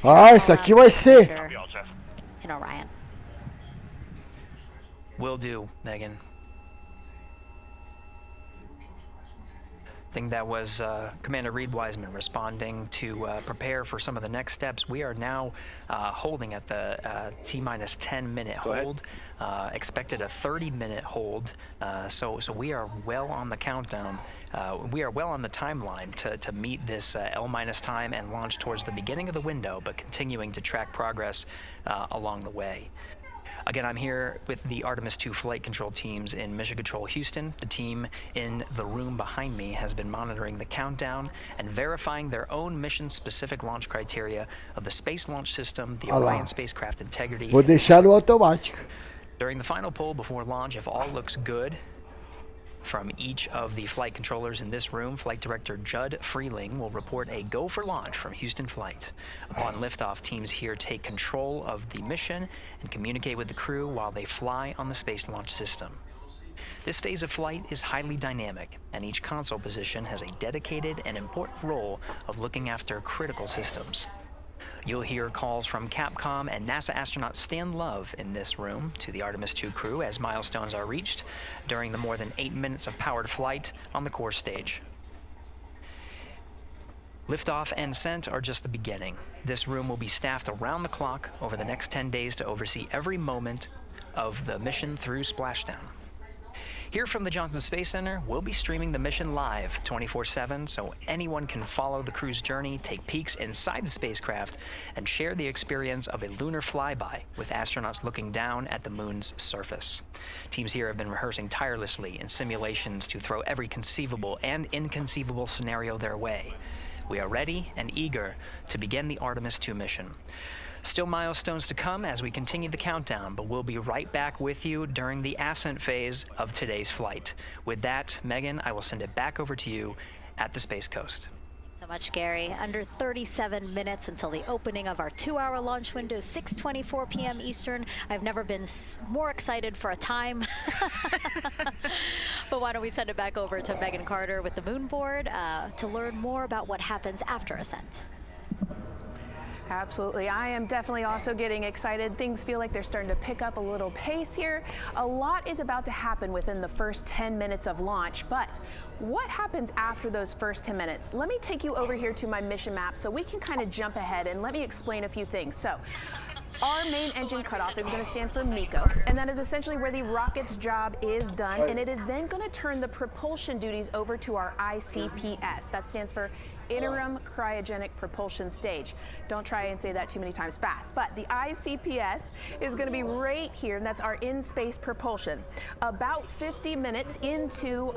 Ah, isso aqui vai ser. In Orion. Will do, Megan. I think that was Commander Reid Wiseman responding to prepare for some of the next steps. We are now holding at the T-minus 10-minute hold. Expected a 30-minute hold. So we are well on the countdown. We are well on the timeline to meet this L- time and launch towards the beginning of the window, but continuing to track progress along the way. Again, I'm here with the Artemis II flight control teams in Mission Control Houston. The team in the room behind me has been monitoring the countdown and verifying their own mission-specific launch criteria of the Space Launch System, the Orion spacecraft integrity. Vou deixar no automático. During the final poll before launch, if all looks good from each of the flight controllers in this room, Flight Director Judd Freeling will report a go for launch from Houston Flight. Upon liftoff, teams here take control of the mission and communicate with the crew while they fly on the Space Launch System. This phase of flight is highly dynamic, and each console position has a dedicated and important role of looking after critical systems. You'll hear calls from Capcom and NASA astronaut Stan Love in this room to the Artemis II crew as milestones are reached during the more than 8 minutes of powered flight on the core stage. Liftoff and ascent are just the beginning. This room will be staffed around the clock over the next 10 days to oversee every moment of the mission through splashdown. Here from the Johnson Space Center, we'll be streaming the mission live 24/7 so anyone can follow the crew's journey, take peeks inside the spacecraft, and share the experience of a lunar flyby with astronauts looking down at the moon's surface. Teams here have been rehearsing tirelessly in simulations to throw every conceivable and inconceivable scenario their way. We are ready and eager to begin the Artemis II mission. Still milestones to come as we continue the countdown, but we'll be right back with you during the ascent phase of today's flight. With that, Megan, I will send it back over to you at the Space Coast. So much, Gary. Under 37 minutes until the opening of our 2-hour launch window, 6:24 p.m. Eastern. I've never been more excited for a time. But why don't we send it back over to Megan Carter with the moon board to learn more about what happens after ascent. Absolutely. I am definitely also getting excited. Things feel like they're starting to pick up a little pace here. A lot is about to happen within the first 10 minutes of launch, but what happens after those first 10 minutes? Let me take you over here to my mission map so we can kind of jump ahead and let me explain a few things. So, our main engine cutoff is going to stand for MECO, and that is essentially where the rocket's job is done, and it is then going to turn the propulsion duties over to our ICPS. That stands for Interim Cryogenic Propulsion Stage. Don't try and say that too many times fast, but the ICPS is going to be right here, and that's our in-space propulsion. About 50 minutes into,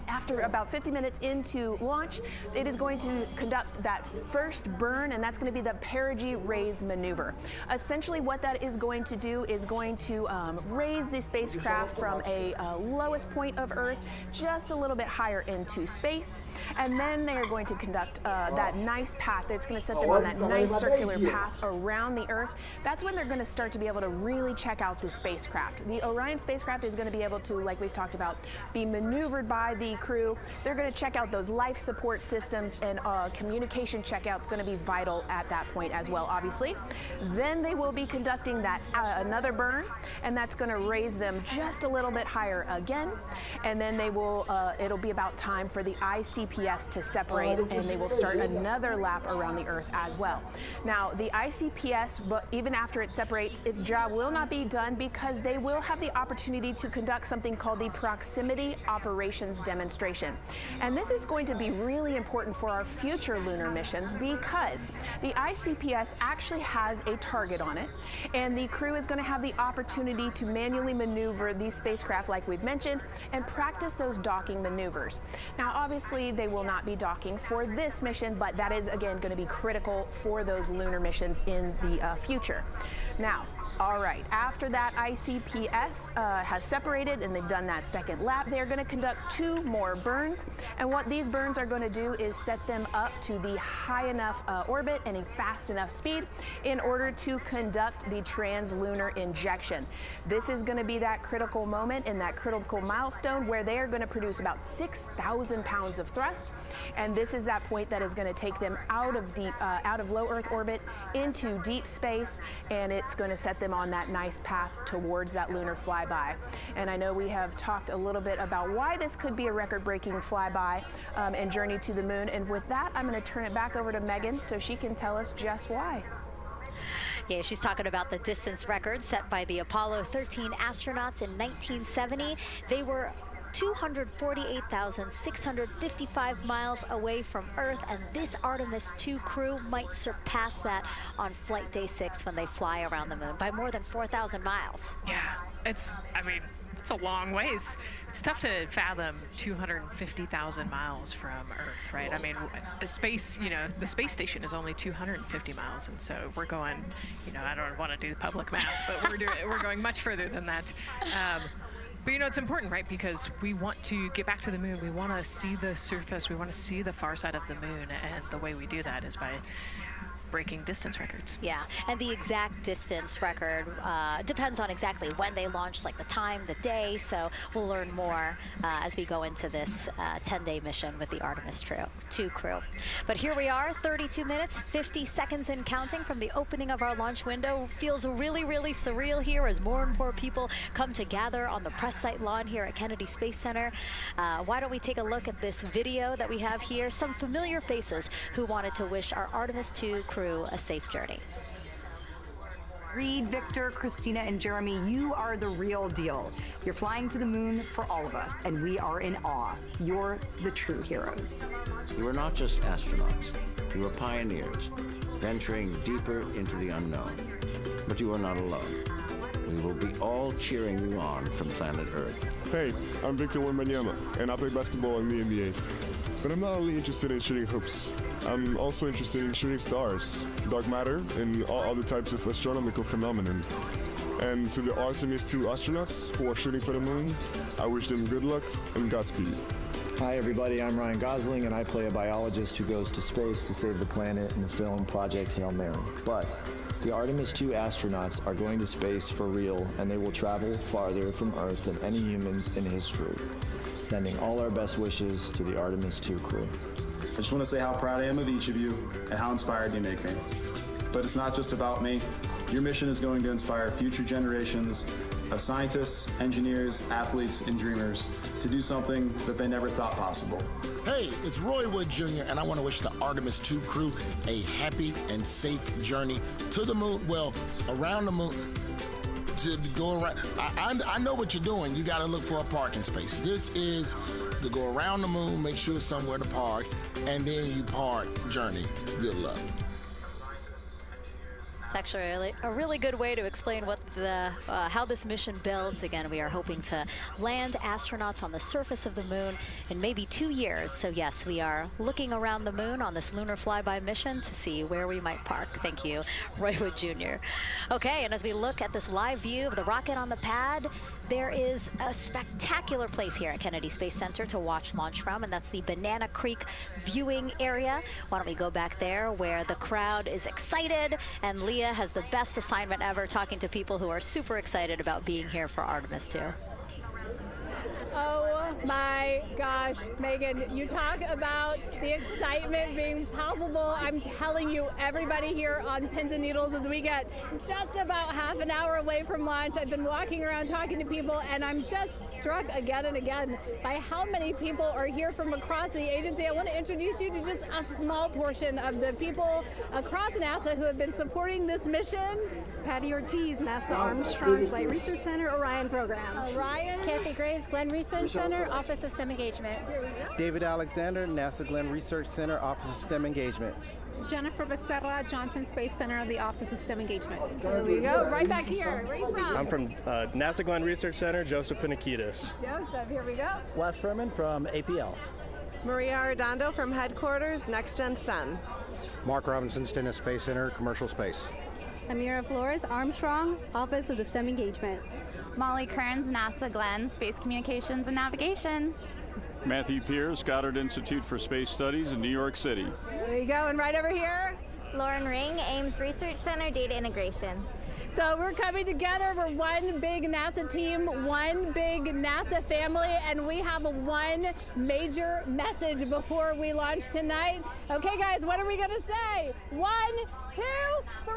after about 50 minutes into launch, it is going to conduct that first burn, and that's going to be the perigee raise maneuver. Essentially what that is going to do is going to raise the spacecraft from a lowest point of Earth just a little bit higher into space, and then they are going to conduct that nice path that's going to set them on that nice circular path around the Earth. That's when they're going to start to be able to really check out the spacecraft. The Orion spacecraft is going to be able to, like we've talked about, be maneuvered by the crew. They're going to check out those life support systems, and communication checkout's going to be vital at that point as well, obviously. Then they will be conducting that another burn, and that's going to raise them just a little bit higher again. And then they will, it'll be about time for the ICPS to separate, and they will start another lap around the Earth as well. Now, the ICPS, but even after it separates, its job will not be done because they will have the opportunity to conduct something called the Proximity Operations Demonstration. And this is going to be really important for our future lunar missions because the ICPS actually has a target on it, and the crew is going to have the opportunity to manually maneuver these spacecraft like we've mentioned and practice those docking maneuvers. Now, obviously, they will not be docking for this mission, but that is again going to be critical for those lunar missions in the future. Now, all right, after that ICPS has separated and they've done that second lap, they're going to conduct 2 more burns, and what these burns are going to do is set them up to the high enough orbit and a fast enough speed in order to conduct the translunar injection. This is going to be that critical moment and that critical milestone where they are going to produce about 6,000 pounds of thrust, and this is that point satellite that is going to take them out of low Earth orbit into deep space, and it's going to set them on that nice path towards that lunar flyby. And I know we have talked a little bit about why this could be a record-breaking flyby and journey to the moon. And with that, I'm going to turn it back over to Megan so she can tell us just why. Yeah, she's talking about the distance record set by the Apollo 13 astronauts in 1970. They were 248,655 miles away from Earth, and this Artemis II crew might surpass that on flight day 6 when they fly around the moon by more than 4,000 miles. Yeah, it's a long ways. It's tough to fathom 250,000 miles from Earth, right? I mean, the space station is only 250 miles, and so we're going, I don't want to do the public math, but we're going much further than that. But it's important, right? Because we want to get back to the moon. We want to see the surface. We want to see the far side of the moon, and the way we do that is by breaking distance records. Yeah, and the exact distance record depends on exactly when they launched, like the time, the day, so we'll learn more as we go into this 10-day mission with the Artemis II crew. But here we are, 32 minutes, 50 seconds and counting from the opening of our launch window. Feels really, really surreal here as more and more people come to gather on the press site lawn here at Kennedy Space Center. Why don't we take a look at this video that we have here, some familiar faces who wanted to wish our Artemis II crew a safe journey. Reid, Victor, Christina, and Jeremy, you are the real deal. You're flying to the moon for all of us, and we are in awe. You're the true heroes. You are not just astronauts. You are pioneers, venturing deeper into the unknown. But you are not alone. We will be all cheering you on from planet Earth. Hey, I'm Victor Wembanyama, and I play basketball in the NBA. But I'm not only interested in shooting hoops. I'm also interested in shooting stars, dark matter, and all other types of astronomical phenomenon. And to the Artemis II astronauts who are shooting for the moon, I wish them good luck and Godspeed. Hi everybody, I'm Ryan Gosling, and I play a biologist who goes to space to save the planet in the film Project Hail Mary. But the Artemis II astronauts are going to space for real, and they will travel farther from Earth than any humans in history. Sending all our best wishes to the Artemis II crew. I just want to say how proud I am of each of you and how inspired you make me. But it's not just about me. Your mission is going to inspire future generations of scientists, engineers, athletes, and dreamers to do something that they never thought possible. Hey, it's Roy Wood Jr., and I want to wish the Artemis II crew a happy and safe journey to the moon, well, around the moon. To go around, I know what you're doing. You got to look for a parking space. This is to go around the moon, make sure somewhere to park, and then you park journey. Good luck. It's actually a really good way to explain what how this mission builds. Again, we are hoping to land astronauts on the surface of the moon in maybe 2 years. So yes, we are looking around the moon on this lunar flyby mission to see where we might park. Thank you, Roy Wood Jr. Okay, and as we look at this live view of the rocket on the pad, there is a spectacular place here at Kennedy Space Center to watch launch from, and that's the Banana Creek viewing area. Why don't we go back there where the crowd is excited, and Leah has the best assignment ever talking to people who are super excited about being here for Artemis II. Oh my gosh, Megan, you talk about the excitement being palpable. I'm telling you, everybody here on pins and needles as we get just about half an hour away from launch. I've been walking around talking to people, and I'm just struck again and again by how many people are here from across the agency. I want to introduce you to just a small portion of the people across NASA who have been supporting this mission. Patty Ortiz, NASA Armstrong Flight Research Center, Orion program. Orion. Kathy Graves, Glenn Research Center, Office of STEM Engagement. David Alexander, NASA Glenn Research Center, Office of STEM Engagement. Jennifer Becerra, Johnson Space Center of the Office of STEM Engagement. There we go, right back here. Where are you from? I'm from NASA Glenn Research Center, Joseph Panakitis. Joseph, here we go. Wes Furman from APL. Maria Arredondo from Headquarters, Next Gen STEM. Mark Robinson, Stennis Space Center, Commercial Space. Amira Flores, Armstrong, Office of the STEM Engagement. Molly Kearns, NASA Glenn, Space Communications and Navigation. Matthew Pierce, Goddard Institute for Space Studies in New York City. There you go, and right over here. Lauren Ring, Ames Research Center, Data Integration. So we're coming together. We're one big NASA team, one big NASA family, and we have one major message before we launch tonight. Okay, guys, what are we going to say? 1, 2, 3.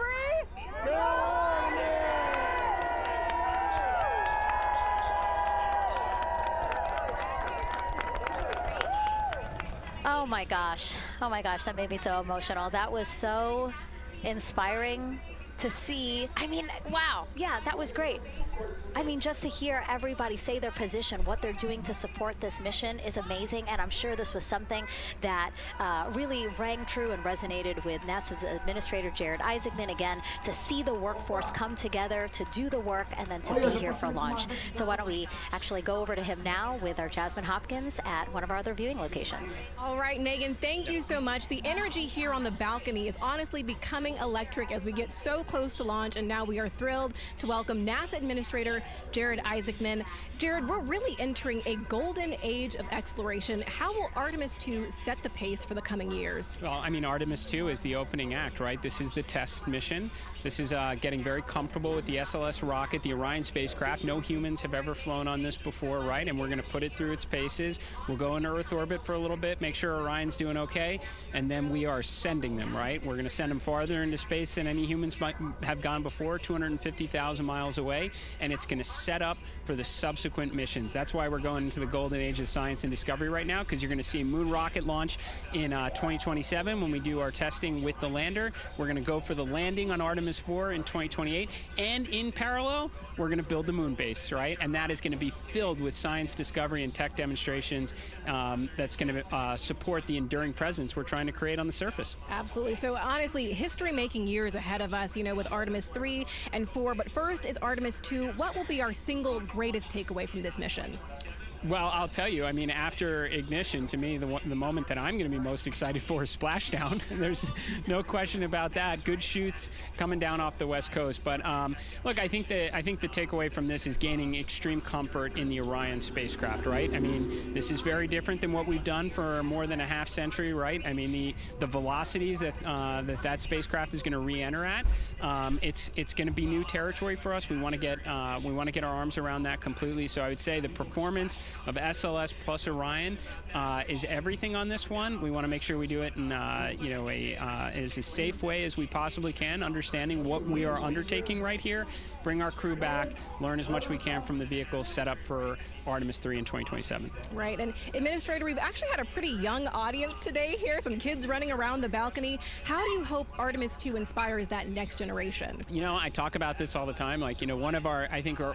Oh my gosh, that made me so emotional. That was so inspiring to see. I mean, wow, yeah, that was great. I mean, just to hear everybody say their position, what they're doing to support this mission is amazing, and I'm sure this was something that really rang true and resonated with NASA's Administrator Jared Isaacman, again, to see the workforce come together to do the work and then to be here for launch. So why don't we actually go over to him now with our Jasmine Hopkins at one of our other viewing locations. All right, Megan, thank you so much. The energy here on the balcony is honestly becoming electric as we get so close to launch, and now we are thrilled to welcome NASA Administrator Jared Isaacman. Jared, we're really entering a golden age of exploration. How will Artemis II set the pace for the coming years? Well, I mean, Artemis II is the opening act, right? This is the test mission. This is getting very comfortable with the SLS rocket, the Orion spacecraft. No humans have ever flown on this before, right? And we're going to put it through its paces. We'll go into Earth orbit for a little bit, make sure Orion's doing okay, and then we are sending them, right? We're going to send them farther into space than any humans might have gone before, 250,000 miles away, and it's going to set up for the subsequent missions. That's why we're going into the golden age of science and discovery right now, because you're going to see a moon rocket launch in 2027 when we do our testing with the lander. We're going to go for the landing on Artemis 4 in 2028, and in parallel, we're going to build the moon base, right? And that is going to be filled with science discovery and tech demonstrations that's going to support the enduring presence we're trying to create on the surface. Absolutely. So honestly, history-making years ahead of us, you know, with Artemis 3 and 4. But first is Artemis 2. What will be our single greatest takeaway from this mission? Well, I'll tell you, I mean, after ignition, to me, the moment that I'm going to be most excited for is splashdown. There's no question about that. Good shoots coming down off the West Coast. But look, I think the takeaway from this is gaining extreme comfort in the Orion spacecraft, right? I mean, this is very different than what we've done for more than a half century, right? I mean, the velocities that spacecraft is going to re-enter at, it's going to be new territory for us. We want to get our arms around that completely. So I would say the performance of SLS plus Orion is everything on this one. We want to make sure we do it in as a safe way as we possibly can, understanding what we are undertaking right here, bring our crew back, learn as much as we can from the vehicle, set up for Artemis 3 in 2027. Right, and Administrator, we've actually had a pretty young audience today here, some kids running around the balcony. How do you hope Artemis 2 inspires that next generation? You know, I talk about this all the time. Like, you know, one of our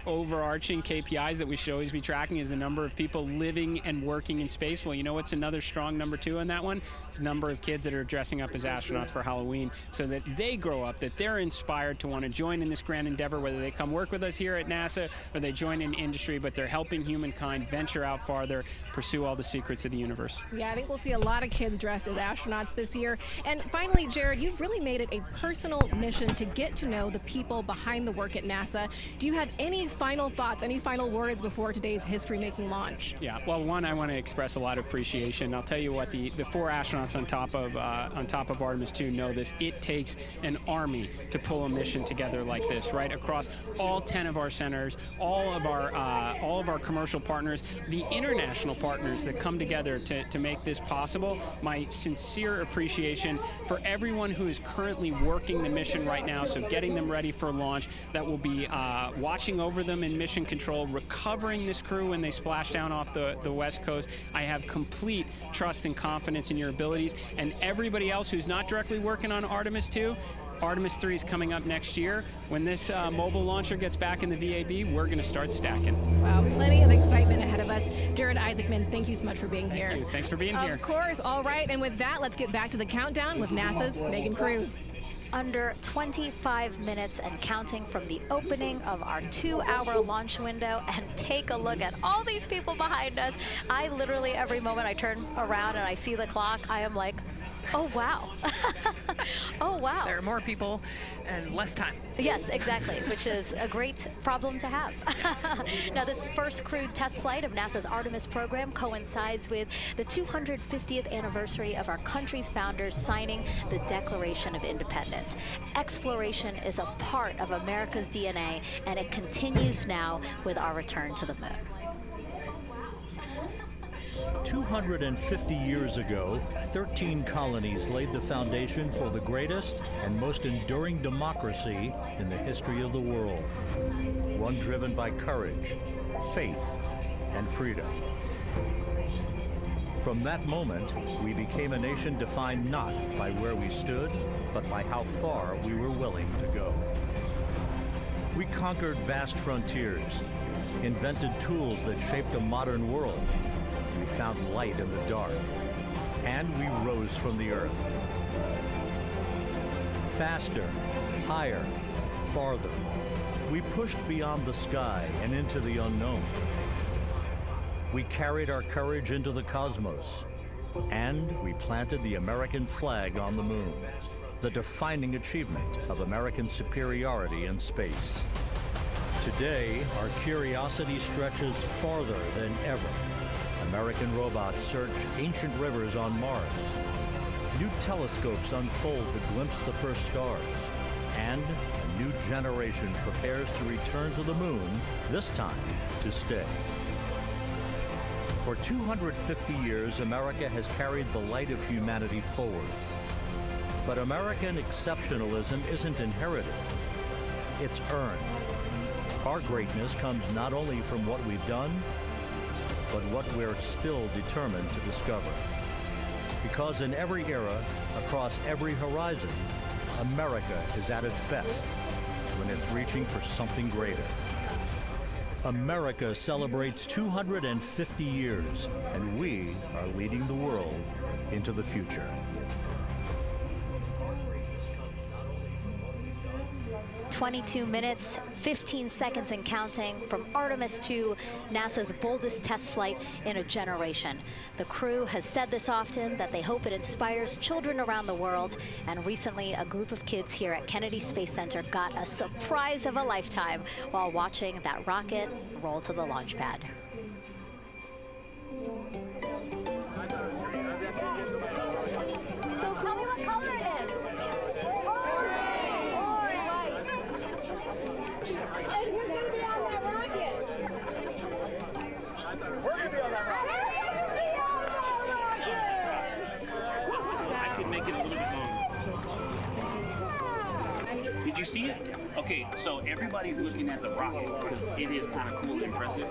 overarching KPIs that we should always be tracking is the number of people living and working in space. Well, you know what's another strong number 2 on that one? It's the number of kids that are dressing up as astronauts for Halloween, so that they grow up, that they're inspired to want to join in this grand endeavor, whether they come work with us here at NASA or they join in industry, but they're helping humankind venture out farther, pursue all the secrets of the universe. Yeah, I think we'll see a lot of kids dressed as astronauts this year. And finally, Jared, you've really made it a personal mission to get to know the people behind the work at NASA. Do you have any final thoughts, any final words before today's history-making launch? Yeah, well, one, I want to express a lot of appreciation. I'll tell you what, the 4 astronauts on top of Artemis 2 know this. It takes an army to pull a mission together like this, right? Across all 10 of our centers, all of our commercial partners, the international partners that come together to make this possible. My sincere appreciation for everyone who is currently working the mission right now, so getting them ready for launch, that will be watching over them in mission control, recovering this crew when they splash down off the West Coast. I have complete trust and confidence in your abilities, and everybody else who's not directly working on Artemis 2, Artemis 3 is coming up next year. When this mobile launcher gets back in the VAB, we're going to start stacking. Wow, plenty of excitement ahead of us. Jared Isaacman, thank you so much for being here. Thank you. Thanks for being here. Of course. All right, and with that, let's get back to the countdown with NASA's Megan Cruz. Under 25 minutes and counting from the opening of our 2-hour launch window, and take a look at all these people behind us. I literally, every moment I turn around and I see the clock, I am like, Oh, wow. Oh, wow. There are more people and less time. Yes, exactly, which is a great problem to have. Yes. Now, this first crewed test flight of NASA's Artemis program coincides with the 250th anniversary of our country's founders signing the Declaration of Independence. Exploration is a part of America's DNA, and it continues now with our return to the moon. 250 years ago, 13 colonies laid the foundation for the greatest and most enduring democracy in the history of the world. One driven by courage, faith, and freedom. From that moment, we became a nation defined not by where we stood, but by how far we were willing to go. We conquered vast frontiers, invented tools that shaped a modern world. We found light in the dark, and we rose from the earth. Faster, higher, farther. We pushed beyond the sky and into the unknown. We carried our courage into the cosmos, and we planted the American flag on the moon, the defining achievement of American superiority in space. Today, our curiosity stretches farther than ever. American robots search ancient rivers on Mars. New telescopes unfold to glimpse the first stars. And a new generation prepares to return to the moon, this time to stay. For 250 years, America has carried the light of humanity forward. But American exceptionalism isn't inherited, it's earned. Our greatness comes not only from what we've done, but what we're still determined to discover. Because in every era, across every horizon, America is at its best when it's reaching for something greater. America celebrates 250 years, and we are leading the world into the future. 22 minutes, 15 seconds and counting from Artemis II, NASA's boldest test flight in a generation. The crew has said this often, that they hope it inspires children around the world. And recently, a group of kids here at Kennedy Space Center got a surprise of a lifetime while watching that rocket roll to the launch pad. Tell me what color it is. And you're going to be on that rocket. We're going to be on that rocket. I could make it a little bit longer. Did you see it? Okay, so everybody's looking at the rocket because it is kind of cool and impressive.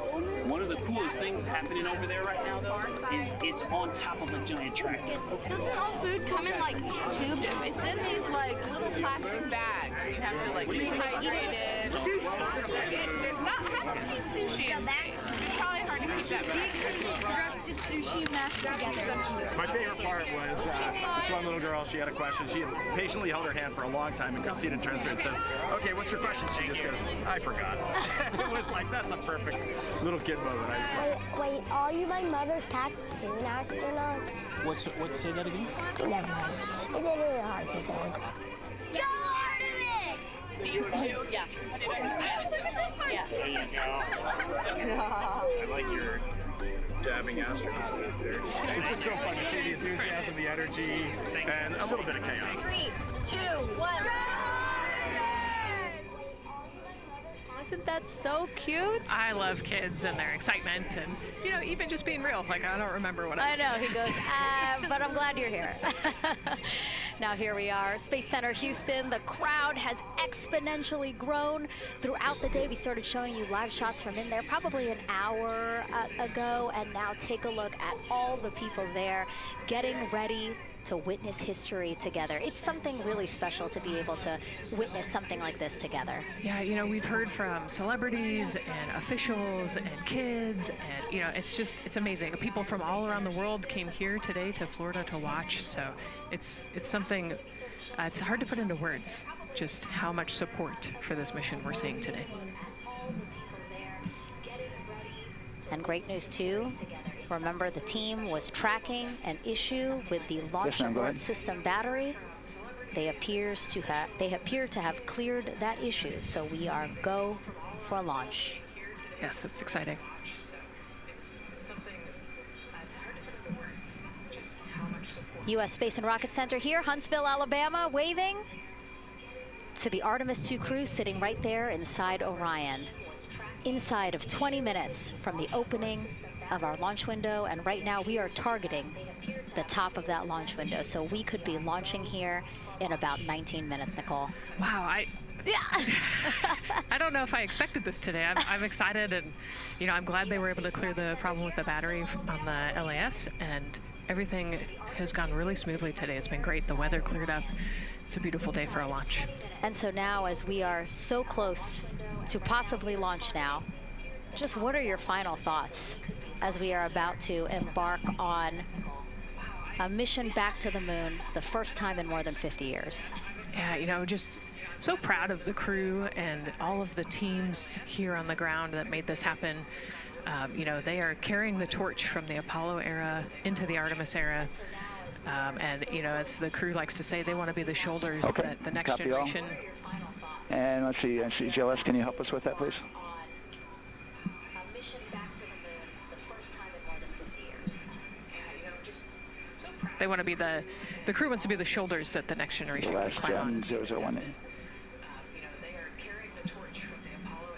One of the coolest things happening over there right now, though, is it's on top of a giant tractor. Doesn't all food come in like tubes? It's in these like little plastic bags. You have to like rehydrate it. Sushi. There's not. I haven't seen sushi in space. It's probably hard to keep that back. Constructed sushi mashed together. My favorite part was this one little girl. She had a question. She patiently held her hand for a long time, and Christina turns to her and says, "Okay, what's your question?" She just goes, "I forgot." It was like, that's a perfect little kid moment. I just thought. Wait, are you my mother's cats too, astronauts? What? Say that again? Never mind. It's really hard to say. Go Artemis! These two? Yeah. Yeah. There you go. I like your dabbing astronauts there. It's just so fun to see the enthusiasm, the energy, and a little bit of chaos. 3, 2, 1. Isn't that so cute? I love kids and their excitement and, you know, even just being real. Like, I don't remember what I was know, gonna he ask. goes, but I'm glad you're here. Now here we are, Space Center Houston. The crowd has exponentially grown throughout the day. We started showing you live shots from in there probably an hour ago, and now take a look at all the people there getting ready to witness history together. It's something really special to be able to witness something like this together. Yeah, you know, we've heard from celebrities and officials and kids, and, you know, it's amazing. People from all around the world came here today to Florida to watch, so it's something, it's hard to put into words, just how much support for this mission we're seeing today. And great news too, Remember, the team was tracking an issue with the launch abort system battery. They appear to have cleared that issue, so we are go for launch. Yes, it's exciting. U.S. Space and Rocket Center here, Huntsville, Alabama, waving to the Artemis II crew sitting right there inside Orion. Inside of 20 minutes from the opening of our launch window, and right now we are targeting the top of that launch window, so we could be launching here in about 19 minutes, Nicole. Wow, I don't know if I expected this today. I'm excited, and I'm glad they were able to clear the problem with the battery on the LAS, and everything has gone really smoothly today. It's been great. The weather cleared up. It's a beautiful day for a launch. And so now, as we are so close to possibly launch now, just what are your final thoughts as we are about to embark on a mission back to the moon, the first time in more than 50 years? Yeah, just so proud of the crew and all of the teams here on the ground that made this happen. They are carrying the torch from the Apollo era into the Artemis era. And it's the crew likes to say they want to be the shoulders that the next generation. And let's see, JLS, can you help us with that, please? A mission back to the moon, the first time in more than 50 years. They want to be the crew wants to be the shoulders that the next generation can climb on. 001. They are carrying the torch from the Apollo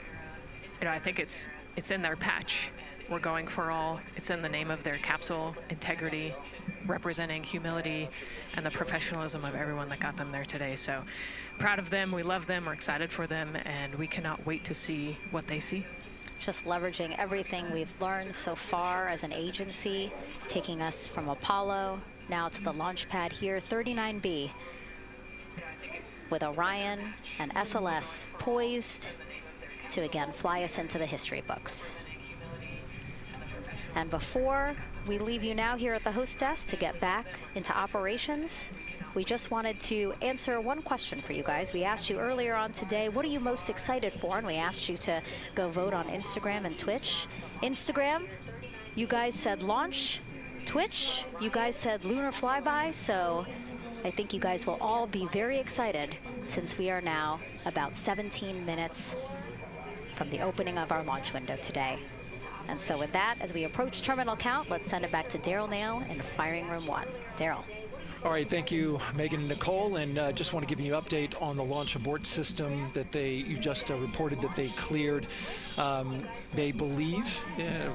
era. I think it's in their patch. We're going for all. It's in the name of their capsule, integrity, representing humility and the professionalism of everyone that got them there today. So proud of them, we love them, we're excited for them, and we cannot wait to see what they see. Just leveraging everything we've learned so far as an agency, taking us from Apollo now to the launch pad here, 39B, with Orion and SLS poised to again fly us into the history books. And before we leave you now here at the host desk to get back into operations, we just wanted to answer one question for you guys. We asked you earlier on today, what are you most excited for? And we asked you to go vote on Instagram and Twitch. Instagram, you guys said launch. Twitch, you guys said lunar flyby. So I think you guys will all be very excited since we are now about 17 minutes from the opening of our launch window today. And so with that, as we approach terminal count, let's send it back to Daryl Nail in Firing Room 1. Daryl. All right, thank you, Megan and Nicole, and just want to give you an update on the launch abort system that you just reported that they cleared. They believe,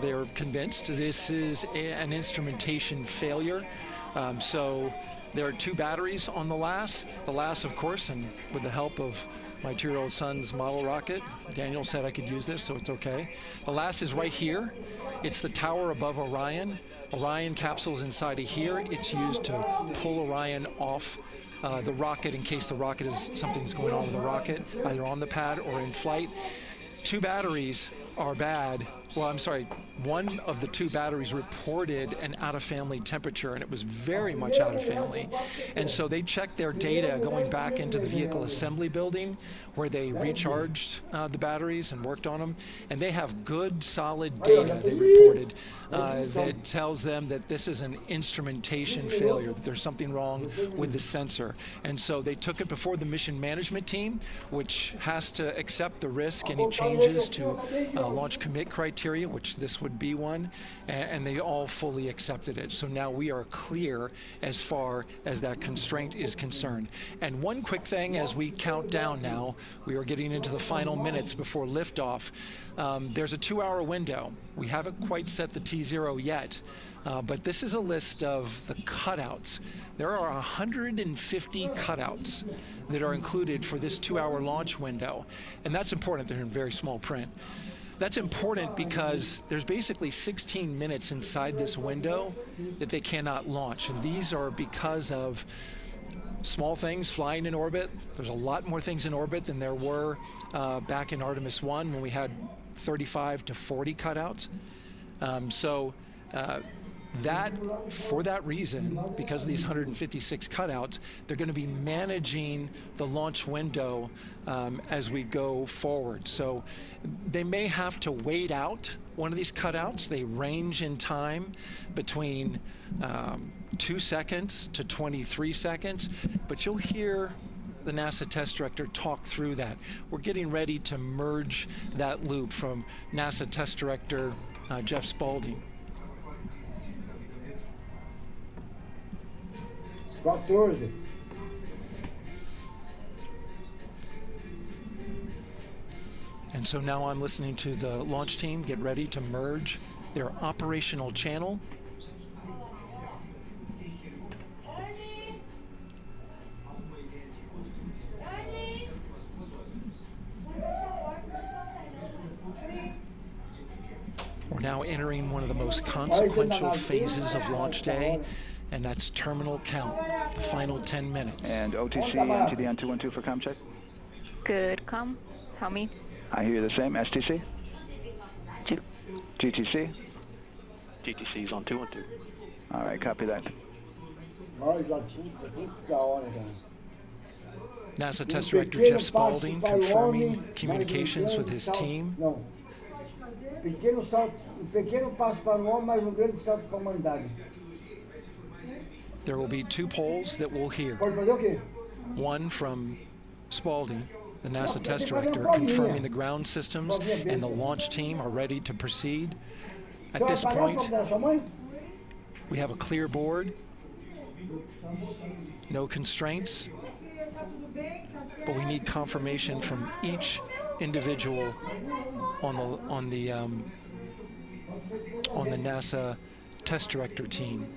they're convinced this is an instrumentation failure. So there are 2 batteries on the LAS. The LAS, of course, and with the help of my 2-year-old son's model rocket, Daniel said I could use this, so it's okay. The LAS is right here. It's the tower above Orion. Orion capsule is inside of here. It's used to pull Orion off the rocket in case something's going on with the rocket, either on the pad or in flight. 2 batteries are bad. Well, I'm sorry, one of the 2 batteries reported an out-of-family temperature, and it was very much out of family. And so they checked their data going back into the vehicle assembly building where they recharged the batteries and worked on them. And they have good, solid data, they reported, that tells them that this is an instrumentation failure, that there's something wrong with the sensor. And so they took it before the mission management team, which has to accept the risk, any changes to launch commit criteria, which this would be one, and they all fully accepted it. So now we are clear as far as that constraint is concerned. And one quick thing as we count down now, we are getting into the final minutes before liftoff. There's a 2-hour window. We haven't quite set the T0 yet, but this is a list of the cutouts. There are 150 cutouts that are included for this 2-hour launch window, and that's important. They're in very small print. That's important because there's basically 16 minutes inside this window that they cannot launch, and these are because of small things flying in orbit. There's a lot more things in orbit than there were back in Artemis 1 when we had 35 to 40 cutouts. So for that reason, because of these 156 cutouts, they're going to be managing the launch window as we go forward. So they may have to wait out one of these cutouts. They range in time between 2 seconds to 23 seconds, but you'll hear the NASA test director talk through that. We're getting ready to merge that loop from NASA test director Jeff Spaulding. And so now I'm listening to the launch team get ready to merge their operational channel. We're now entering one of the most consequential phases of launch day, and that's terminal count, the final 10 minutes. And OTC, NTD on 212 for comm check. Good, comm. Tell me. I hear the same. STC? GTC? GTC's on 212. All right, copy that. NASA Test Director Jeff Spaulding confirming communications with his team. There will be 2 polls that we'll hear. One from Spaulding, the NASA Test Director, confirming the ground systems and the launch team are ready to proceed. At this point, we have a clear board, no constraints, but we need confirmation from each individual on the NASA Test Director team.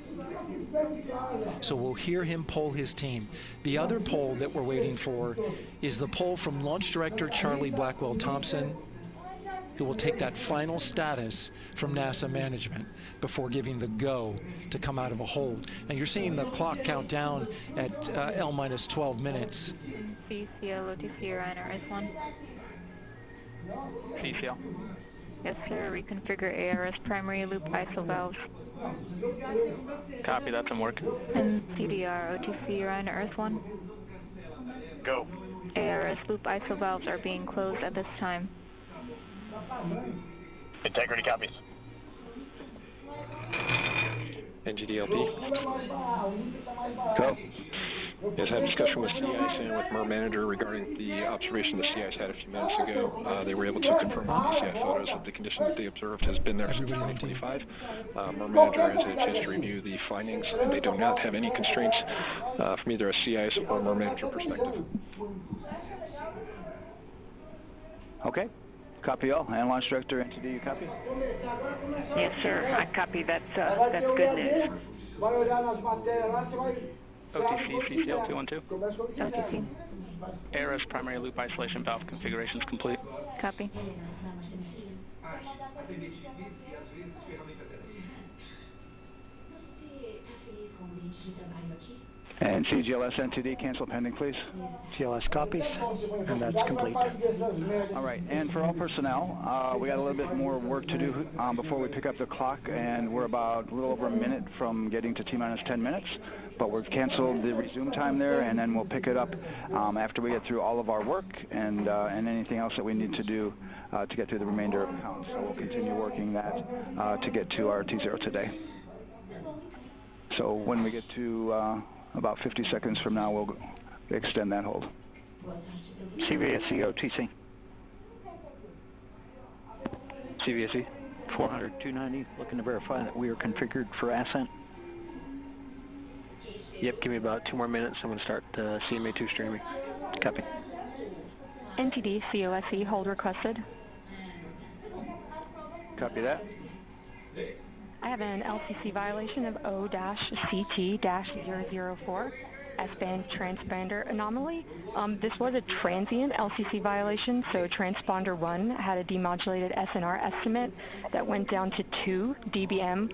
So we'll hear him poll his team. The other poll that we're waiting for is the poll from Launch Director Charlie Blackwell Thompson, who will take that final status from NASA management before giving the go to come out of a hold. Now you're seeing the clock count down at L minus 12 minutes. CCL, OTC, Orion, S1. CCL. Yes, sir. Reconfigure ARS primary loop ISO valves. Copy, that's in work. And CDR, OTC, Orion, S1. Go. ARS loop ISO valves are being closed at this time. Integrity copies. NGDLP. Go. Yes, I had a discussion with CIS and with MER manager regarding the observation the CIS had a few minutes ago. They were able to confirm on the CI photos that the condition that they observed has been there since 2025. MER manager has had a chance to review the findings, and they do not have any constraints from either a CIS or MER manager perspective. Okay. Copy all. And Launch Director, NTD, you copy? Yes, sir. I copy. That's good news. OTC, CCL 212. OTC. ARS primary loop isolation valve configuration is complete. Copy. And CGLS NTD, cancel pending, please. CLS copies, and that's complete. All right, and for all personnel, we got a little bit more work to do before we pick up the clock, and we're about a little over a minute from getting to T-minus 10 minutes, but we've canceled the resume time there, and then we'll pick it up after we get through all of our work and anything else that we need to do to get through the remainder of the count. So we'll continue working that to get to our T0 today. So when we get to about 50 seconds from now, we'll extend that hold. CVSE OTC. CVSE 400-290, looking to verify that we are configured for ascent. Yep, give me about 2 more minutes. I'm going to start CMA2 streaming. Copy. NTD, COSE, hold requested. Copy that. I have an LCC violation of O-CT-004, S-band transponder anomaly. This was a transient LCC violation, so transponder 1 had a demodulated SNR estimate that went down to 2 dBm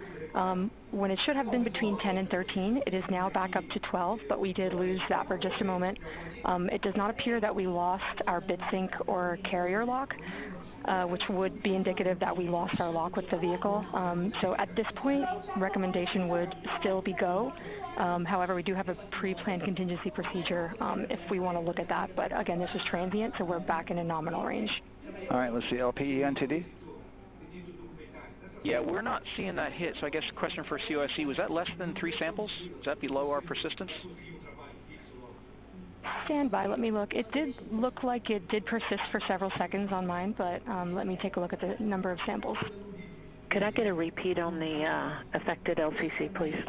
when it should have been between 10 and 13. It is now back up to 12, but we did lose that for just a moment. It does not appear that we lost our bit sync or carrier lock. which would be indicative that we lost our lock with the vehicle. So at this point, recommendation would still be go. However, we do have a pre-planned contingency procedure if we want to look at that. But again, this is transient, so we're back in a nominal range. All right, let's see, LPE NTD. Yeah, we're not seeing that hit, so I guess the question for COSC, was that less than 3 samples? Is that below our persistence? Stand by, let me look. It did look like it did persist for several seconds on mine, but let me take a look at the number of samples. Could I get a repeat on the affected LCC, please?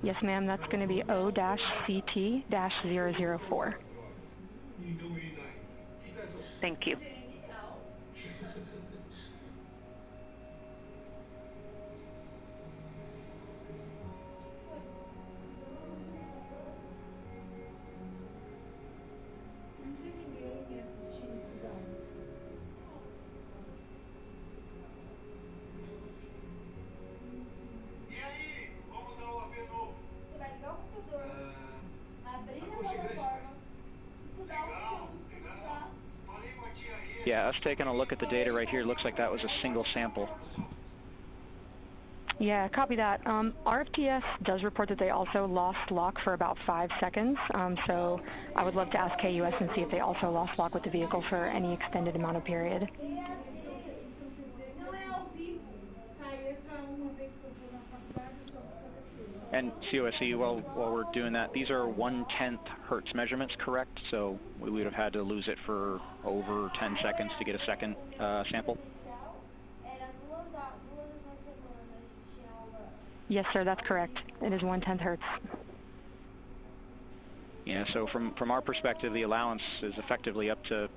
Yes, ma'am, that's going to be O-CT-004. Thank you. Yeah, us taking a look at the data right here, looks like that was a single sample. Yeah, copy that. RFTS does report that they also lost lock for about 5 seconds, so I would love to ask KUS and see if they also lost lock with the vehicle for any extended amount of period. And COSC, while we're doing that, these are 1/10 hertz measurements, correct? So we would have had to lose it for over 10 seconds to get a second sample? Yes, sir, that's correct. It is 1/10 hertz. Yeah, so from our perspective, the allowance is effectively up to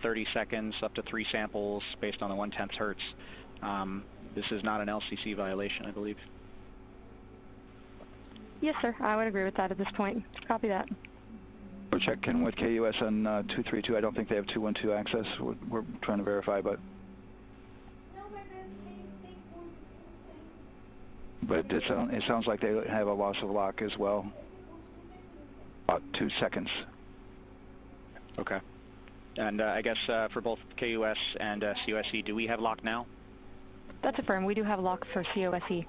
30 seconds, up to 3 samples based on the 1/10 hertz. This is not an LCC violation, I believe. Yes, sir, I would agree with that at this point. Copy that. We're checking with KUS on 232. I don't think they have 212 access. We're trying to verify, but it sounds like they have a loss of lock as well. About 2 seconds. Okay. And I guess for both KUS and COSC, do we have lock now? That's affirmed. We do have lock for COSC.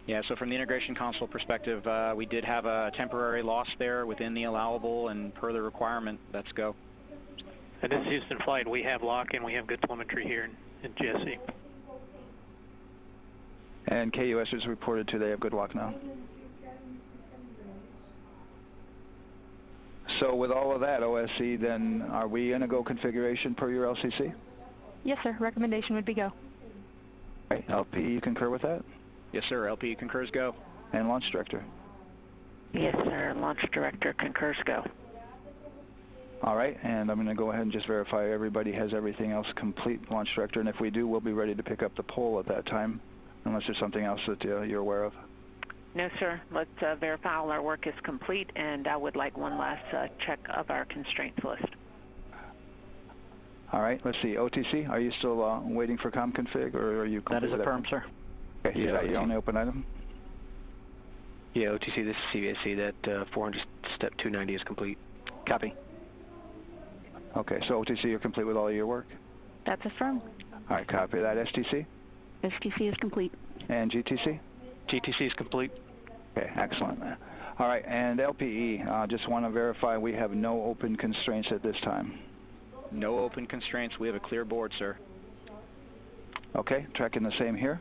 Yeah, so from the integration console perspective, we did have a temporary loss there within the allowable, and per the requirement, let's go. And this is Houston Flight. We have lock and we have good telemetry here in GSC. And KUS has reported too, they have good lock now. So with all of that, OSC, then are we in a go configuration per your LCC? Yes, sir. Recommendation would be go. Right. LP, you concur with that? Yes, sir. LP concurs go. And Launch Director? Yes, sir. Launch Director concurs go. All right, and I'm going to go ahead and just verify everybody has everything else complete, Launch Director, and if we do, we'll be ready to pick up the poll at that time, unless there's something else that you're aware of. No, sir. Let's verify all our work is complete, and I would like one last check of our constraints list. All right, let's see. OTC, are you still waiting for com config, or are you? That is affirmed, sir. Okay, yeah, is that your only open item? Yeah, OTC, this is CVSC. That 400 step 290 is complete. Copy. Okay, so OTC, you're complete with all of your work? That's affirmed. All right, copy that. STC? STC is complete. And GTC? GTC is complete. Okay, excellent. All right, and LPE, just want to verify we have no open constraints at this time. No open constraints. We have a clear board, sir. Okay, tracking the same here.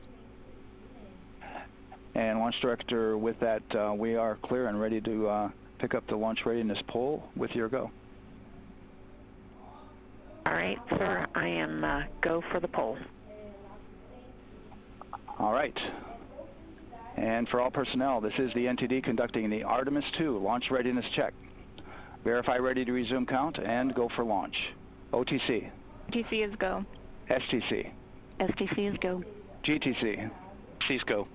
And Launch Director, with that, we are clear and ready to pick up the launch readiness poll with your go. All right, sir. I am go for the poll. All right. And for all personnel, this is the NTD conducting the Artemis II launch readiness check. Verify ready to resume count and go for launch. OTC. GTC is go. STC. STC is go. GTC. C's go.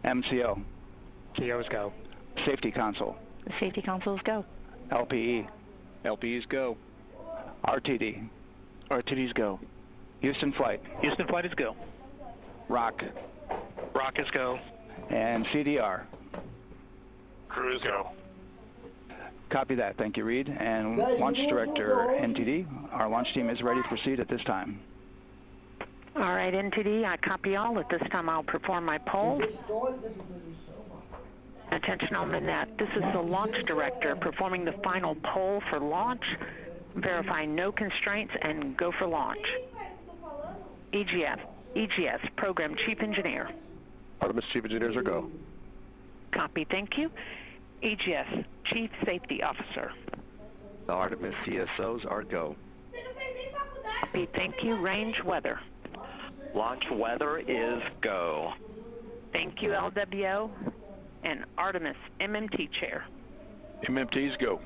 MCO. CO is go. Safety console. The safety console is go. LPE. LPE is go. RTD. RTD is go. Houston Flight. Houston Flight is go. ROC. ROC is go. And CDR. Crew is go. Copy that. Thank you, Reid. And Launch Director, NTD, our launch team is ready to proceed at this time. All right, NTD, I copy all. At this time, I'll perform my poll. Attention on the net. This is the Launch Director performing the final poll for launch. Verify no constraints and go for launch. EGS, Program Chief Engineer. Artemis Chief Engineers are go. Copy, thank you. EGS, Chief Safety Officer. The Artemis CSOs are go. Copy, thank you. Range weather. Launch weather is go. Thank you, LWO. And Artemis MMT Chair. MMTs go.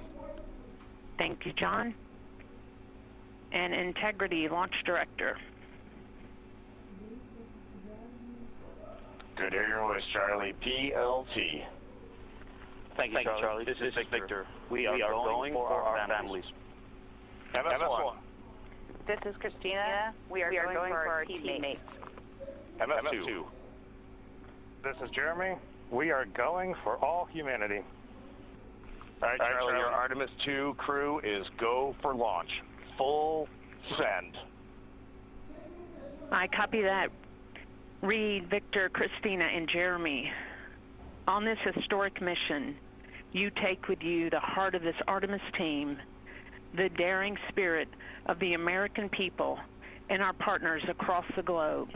Thank you, John. And Integrity Launch Director. Good Airways Charlie, PLT. Thank you, Charlie. This is Victor. We are going for our families. MS1. This is Christina. We are going for our teammates. MS2. This is Jeremy. We are going for all humanity. All right, Charlie, your Artemis 2 crew is go for launch. Full send. I copy that. Reid, Victor, Christina, and Jeremy. On this historic mission, you take with you the heart of this Artemis team, the daring spirit of the American people and our partners across the globe,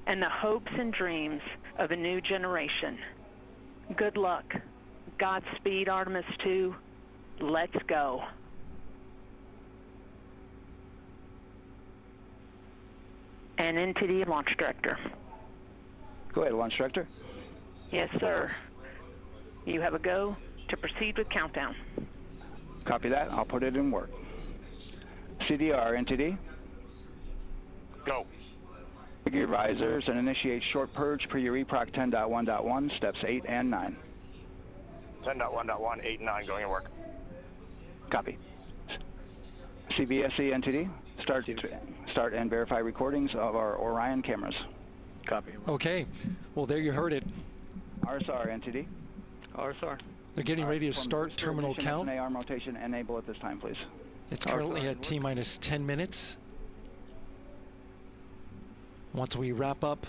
and the hopes and dreams of a new generation. Good luck. Godspeed, Artemis 2. Let's go. And NTD Launch Director. Go ahead, Launch Director. Yes, sir. You have a go to proceed with countdown. Copy that. I'll put it in work. CDR, NTD. Go. Your risers and initiate short purge per your EPROC 10.1.1, steps 8 and 9. 10.1.1, 8 and 9 going to work. Copy. CBSE, NTD. Start and verify recordings of our Orion cameras. Copy. Okay. Well, there you heard it. RSR, NTD. RSR. They're getting ready to start terminal count. arm rotation enable at this time, please. It's currently at T-minus 10 minutes. Once we wrap up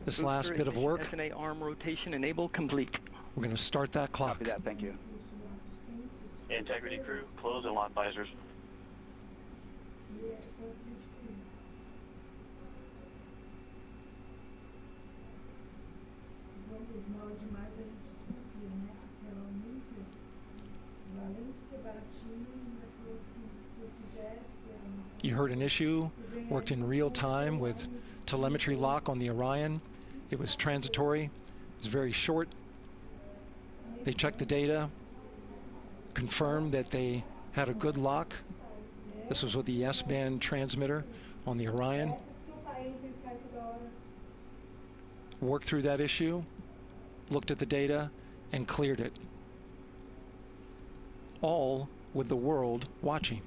this last bit of work, SNA arm rotation enable complete. we're going to start that clock. Copy that. Thank you. Integrity crew, close and lock visors. You heard an issue, worked in real time with telemetry lock on the Orion. It was transitory, it was very short. They checked the data, confirmed that they had a good lock. This was with the S-band transmitter on the Orion. Worked through that issue, looked at the data, and cleared it. All with the world watching.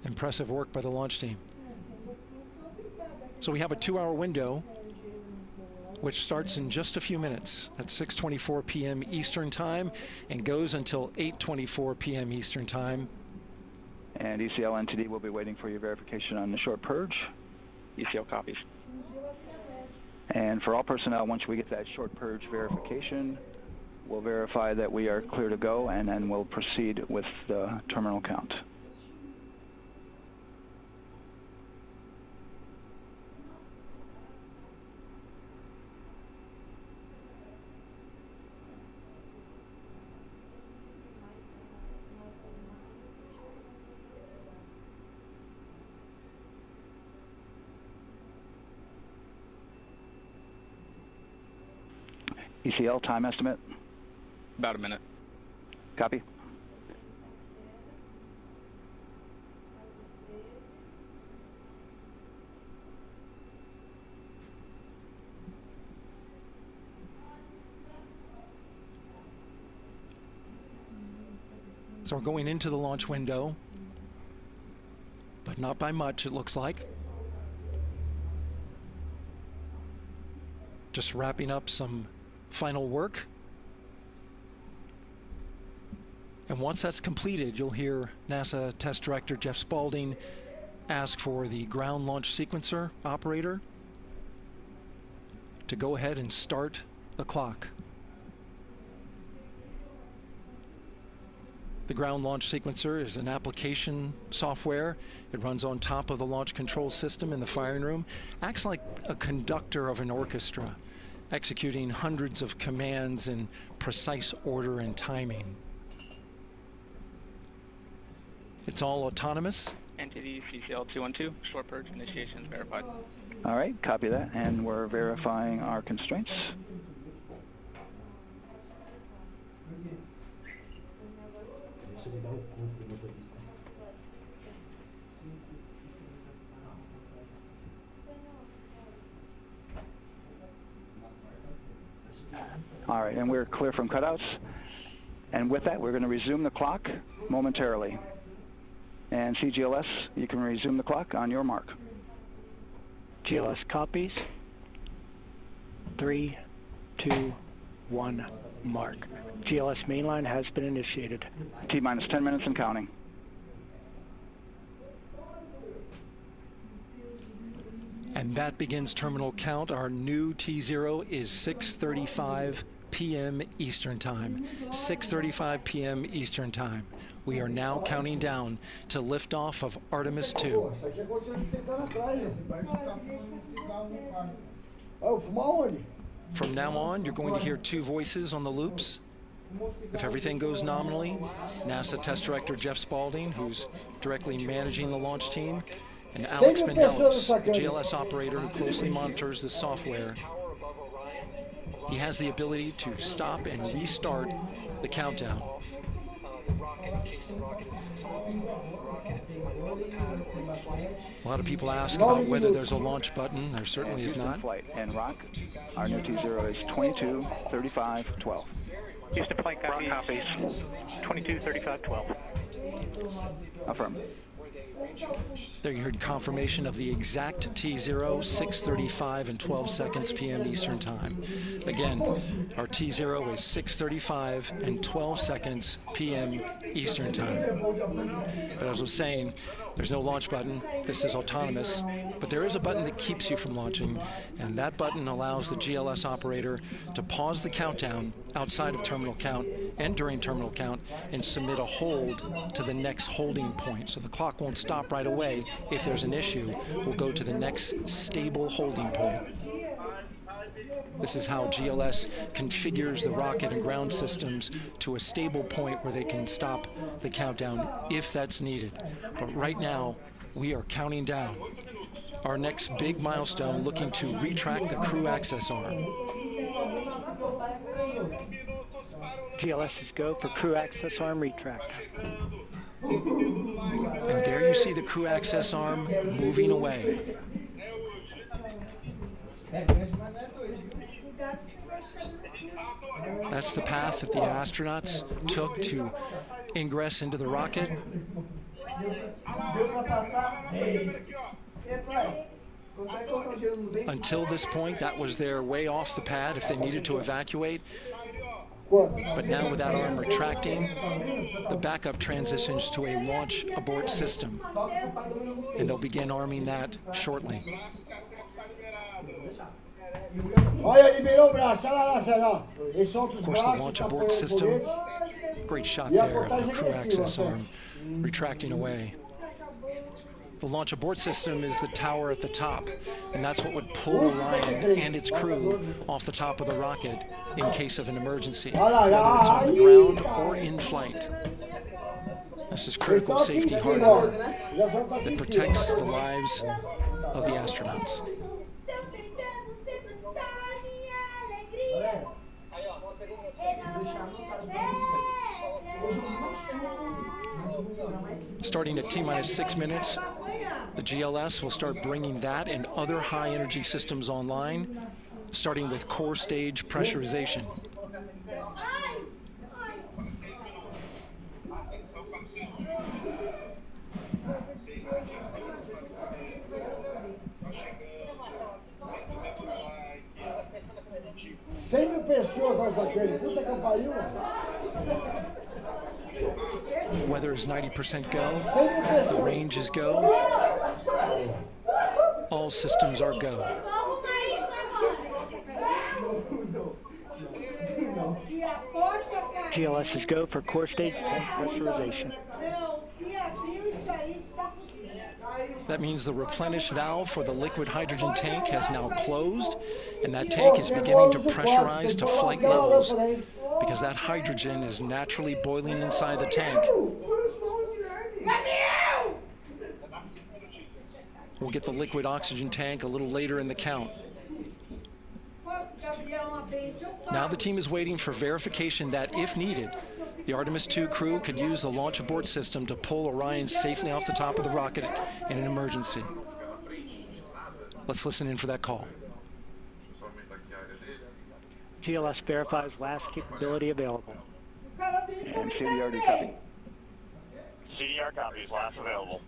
Impressive work by the launch team. So we have a 2-hour window, which starts in just a few minutes at 6:24 p.m. Eastern Time and goes until 8:24 p.m. Eastern Time. And ECL NTD will be waiting for your verification on the short purge. ECL copies. And for all personnel, once we get that short purge verification, we'll verify that we are clear to go, and then we'll proceed with the terminal count. ECL time estimate? About a minute. Copy. So we're going into the launch window, but not by much, it looks like. Just wrapping up some final work. And once that's completed, you'll hear NASA Test Director Jeff Spaulding ask for the ground launch sequencer operator to go ahead and start the clock. The ground launch sequencer is an application software. It runs on top of the launch control system in the firing room, acts like a conductor of an orchestra, executing hundreds of commands in precise order and timing. It's all autonomous. Entity CCL212, short purge initiation verified. All right, copy that, and we're verifying our constraints. All right, and we're clear from cutouts. And with that, we're going to resume the clock momentarily. And CGLS, you can resume the clock on your mark. GLS copies. 3, 2, 1, mark. GLS mainline has been initiated. T-minus 10 minutes and counting. And that begins terminal count. Our new T0 is 6:35 p.m. Eastern Time. 6:35 p.m. Eastern Time. We are now counting down to liftoff of Artemis II. From now on, you're going to hear two voices on the loops. If everything goes nominally, NASA Test Director Jeff Spaulding, who's directly managing the launch team, and Alex Mandelis, the GLS operator who closely monitors the software. He has the ability to stop and restart the countdown. A lot of people ask about whether there's a launch button. There certainly is not. Flight and rock. Our new T0 is 22, 35, 12. Houston flight copies. 22, 35, 12. Affirm. There you heard confirmation of the exact T0, 6:35 and 12 seconds p.m. Eastern Time. Again, our T0 is 6:35 and 12 seconds p.m. Eastern Time. But as I was saying, there's no launch button. This is autonomous. But there is a button that keeps you from launching, and that button allows the GLS operator to pause the countdown outside of terminal count and during terminal count and submit a hold to the next holding point. So the clock won't stop right away. If there's an issue, we'll go to the next stable holding point. This is how GLS configures the rocket and ground systems to a stable point where they can stop the countdown if that's needed. But right now, we are counting down. Our next big milestone, looking to retract the crew access arm. GLS is go for crew access arm retract. And there you see the crew access arm moving away. That's the path that the astronauts took to ingress into the rocket. Until this point, that was their way off the pad if they needed to evacuate. But now with that arm retracting, the backup transitions to a launch abort system. And they'll begin arming that shortly. Of course, the launch abort system, great shot there of the crew access arm retracting away. The launch abort system is the tower at the top, and that's what would pull Orion and its crew off the top of the rocket in case of an emergency, whether it's on the ground or in flight. This is critical safety hardware that protects the lives of the astronauts. Starting at T-minus 6 minutes, the GLS will start bringing that and other high-energy systems online, starting with core stage pressurization. Weather is 90% go. The range is go. All systems are go. GLS is go for core stage tank pressurization. That means the replenish valve for the liquid hydrogen tank has now closed, and that tank is beginning to pressurize to flight levels because that hydrogen is naturally boiling inside the tank. We'll get the liquid oxygen tank a little later in the count. Now the team is waiting for verification that, if needed, the Artemis II crew could use the launch abort system to pull Orion safely off the top of the rocket in an emergency. Let's listen in for that call. GLS verifies last capability available. And CDRD copy. CDR copies, last available.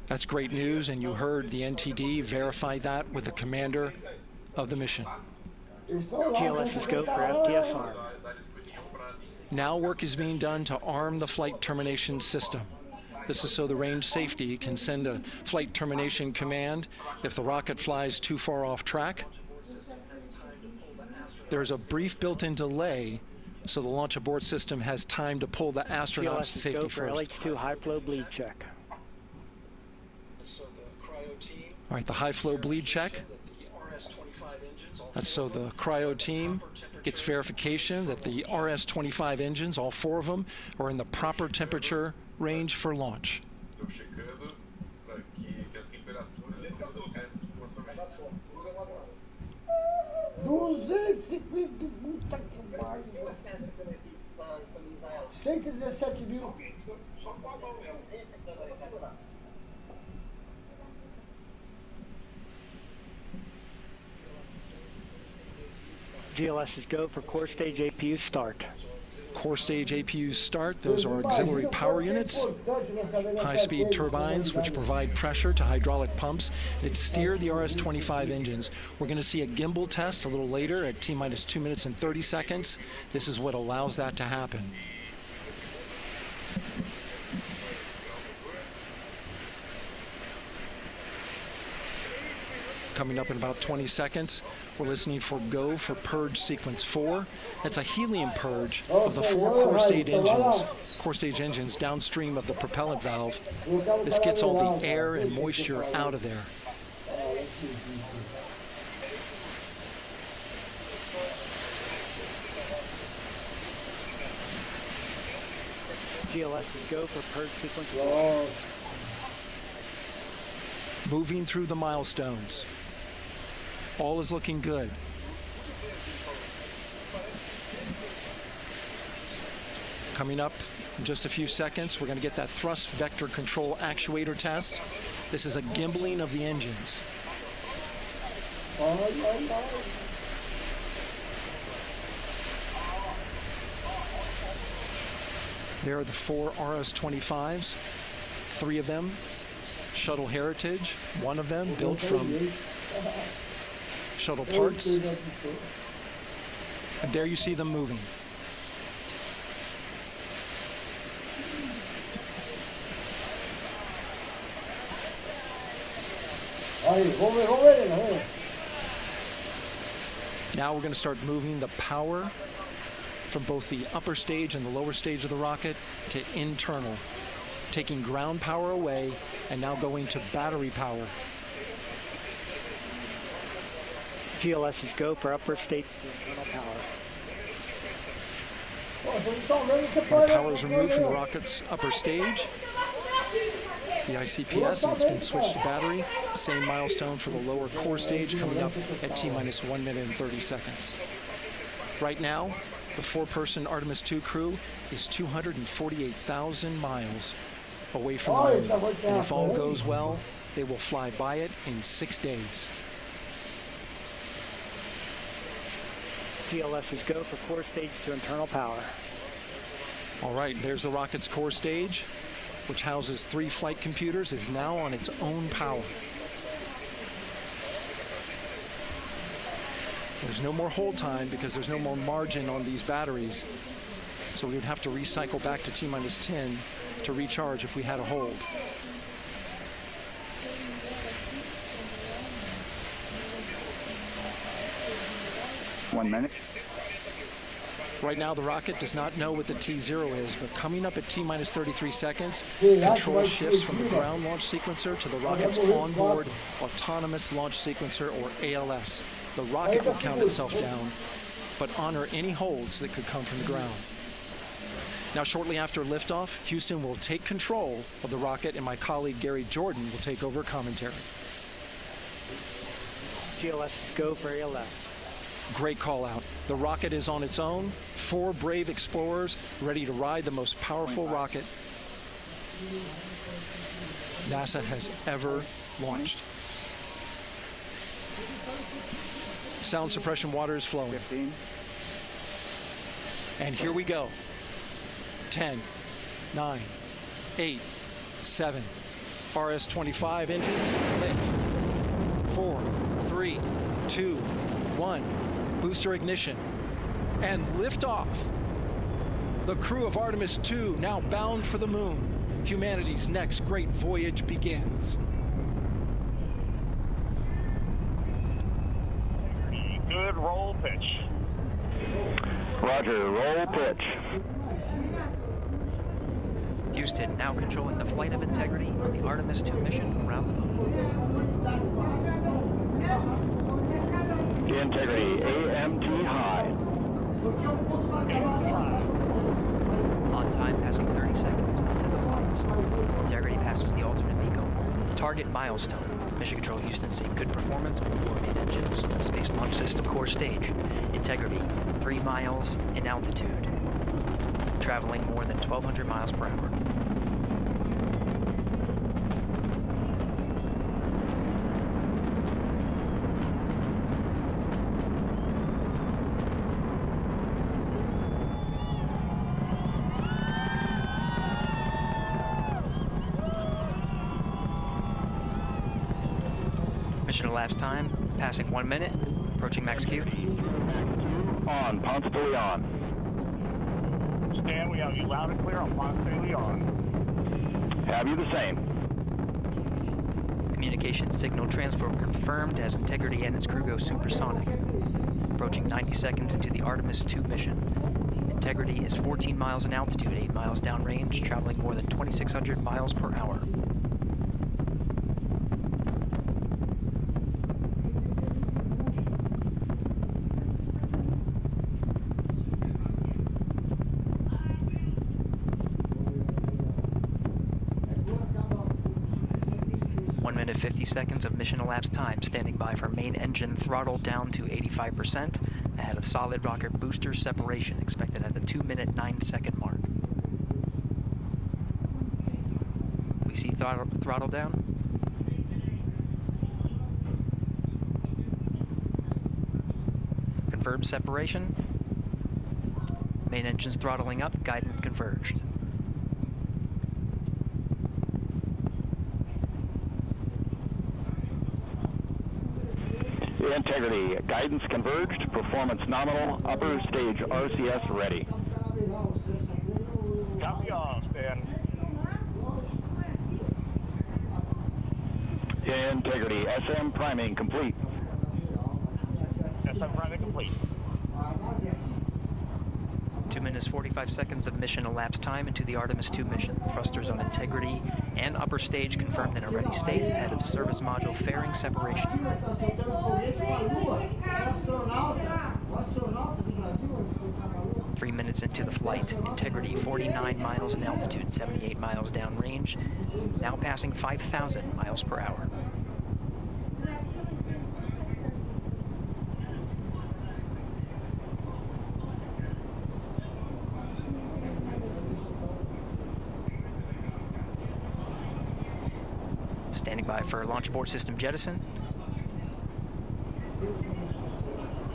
That's great news, and you heard the NTD verify that with the commander of the mission. GLS is go for FTS arm. Now work is being done to arm the flight termination system. This is so the range safety can send a flight termination command if the rocket flies too far off track. There's a brief built-in delay, so the launch abort system has time to pull the astronauts to safety first. LH2 high flow bleed check. All right, the high flow bleed check. That's so the cryo team gets verification that the RS-25 engines, all 4 of them, are in the proper temperature range for launch. GLS is go for core stage APU start. Core stage APUs start. Those are auxiliary power units, high-speed turbines which provide pressure to hydraulic pumps that steer the RS-25 engines. We're going to see a gimbal test a little later at T-minus 2 minutes and 30 seconds. This is what allows that to happen. Coming up in about 20 seconds, we're listening for go for purge sequence 4. That's a helium purge of the 4 core stage engines downstream of the propellant valve. This gets all the air and moisture out of there. GLS is go for purge sequence 4. Moving through the milestones. All is looking good. Coming up in just a few seconds, we're going to get that thrust vector control actuator test. This is a gimbaling of the engines. There are the 4 RS-25s, 3 of them Shuttle Heritage, 1 of them built from shuttle parts. And there you see them moving. Now we're going to start moving the power from both the upper stage and the lower stage of the rocket to internal, taking ground power away and now going to battery power. GLS is go for upper stage internal power. Power is removed from the rocket's upper stage. The ICPS, and it's been switched to battery. Same milestone for the lower core stage coming up at T-minus 1 minute and 30 seconds. Right now, the 4-person Artemis II crew is 248,000 miles away from the moon. And if all goes well, they will fly by it in 6 days. GLS is go for core stage to internal power. All right, there's the rocket's core stage, which houses 3 flight computers, is now on its own power. There's no more hold time because there's no more margin on these batteries. So we would have to recycle back to T-minus 10 to recharge if we had a hold. One minute. Right now, the rocket does not know what the T0 is, but coming up at T-minus 33 seconds, control shifts from the ground launch sequencer to the rocket's onboard autonomous launch sequencer, or ALS. The rocket will count itself down, but honor any holds that could come from the ground. Now, shortly after liftoff, Houston will take control of the rocket, and my colleague Gary Jordan will take over commentary. GLS, go for ALS. Great call out. The rocket is on its own. 4 brave explorers ready to ride the most powerful rocket NASA has ever launched. Sound suppression water is flowing. 15. And here we go. 10, 9, 8, 7. RS-25 engines lit. 4, 3, 2, 1. Booster ignition. And liftoff. The crew of Artemis II now bound for the moon. Humanity's next great voyage begins. Good roll pitch. Roger, roll pitch. Houston now controlling the flight of Integrity on the Artemis II mission around the moon. Integrity, AMT high. On time, passing 30 seconds into the flights. Integrity passes the alternate MECO. Target milestone. Mission Control Houston seeing good performance on the 4 main engines. Space Launch System core stage. Integrity, 3 miles in altitude. Traveling more than 1,200 miles per hour. Mission elapsed time, passing 1 minute, approaching max Q. On, Ponce de Leon. Stan, we have you loud and clear on Ponce de Leon. Have you the same. Communication signal transfer confirmed as Integrity and its crew go supersonic. Approaching 90 seconds into the Artemis II mission. Integrity is 14 miles in altitude, 8 miles downrange, traveling more than 2,600 miles per hour. Minute 50 seconds of mission elapsed time, standing by for main engine throttle down to 85%, ahead of solid rocket booster separation, expected at the 2-minute 9-second mark. We see throttle down. Confirmed separation. Main engines throttling up, guidance converged. Integrity, guidance converged, performance nominal, upper stage RCS ready. Copy all, Stan. Integrity, SM priming complete. SM priming complete. 2 minutes 45 seconds of mission elapsed time into the Artemis II mission. Thrusters on Integrity and upper stage confirmed in a ready state ahead of service module fairing separation. 3 minutes into the flight, Integrity 49 miles in altitude, 78 miles downrange, now passing 5,000 miles per hour. Standing by for launch abort system jettison.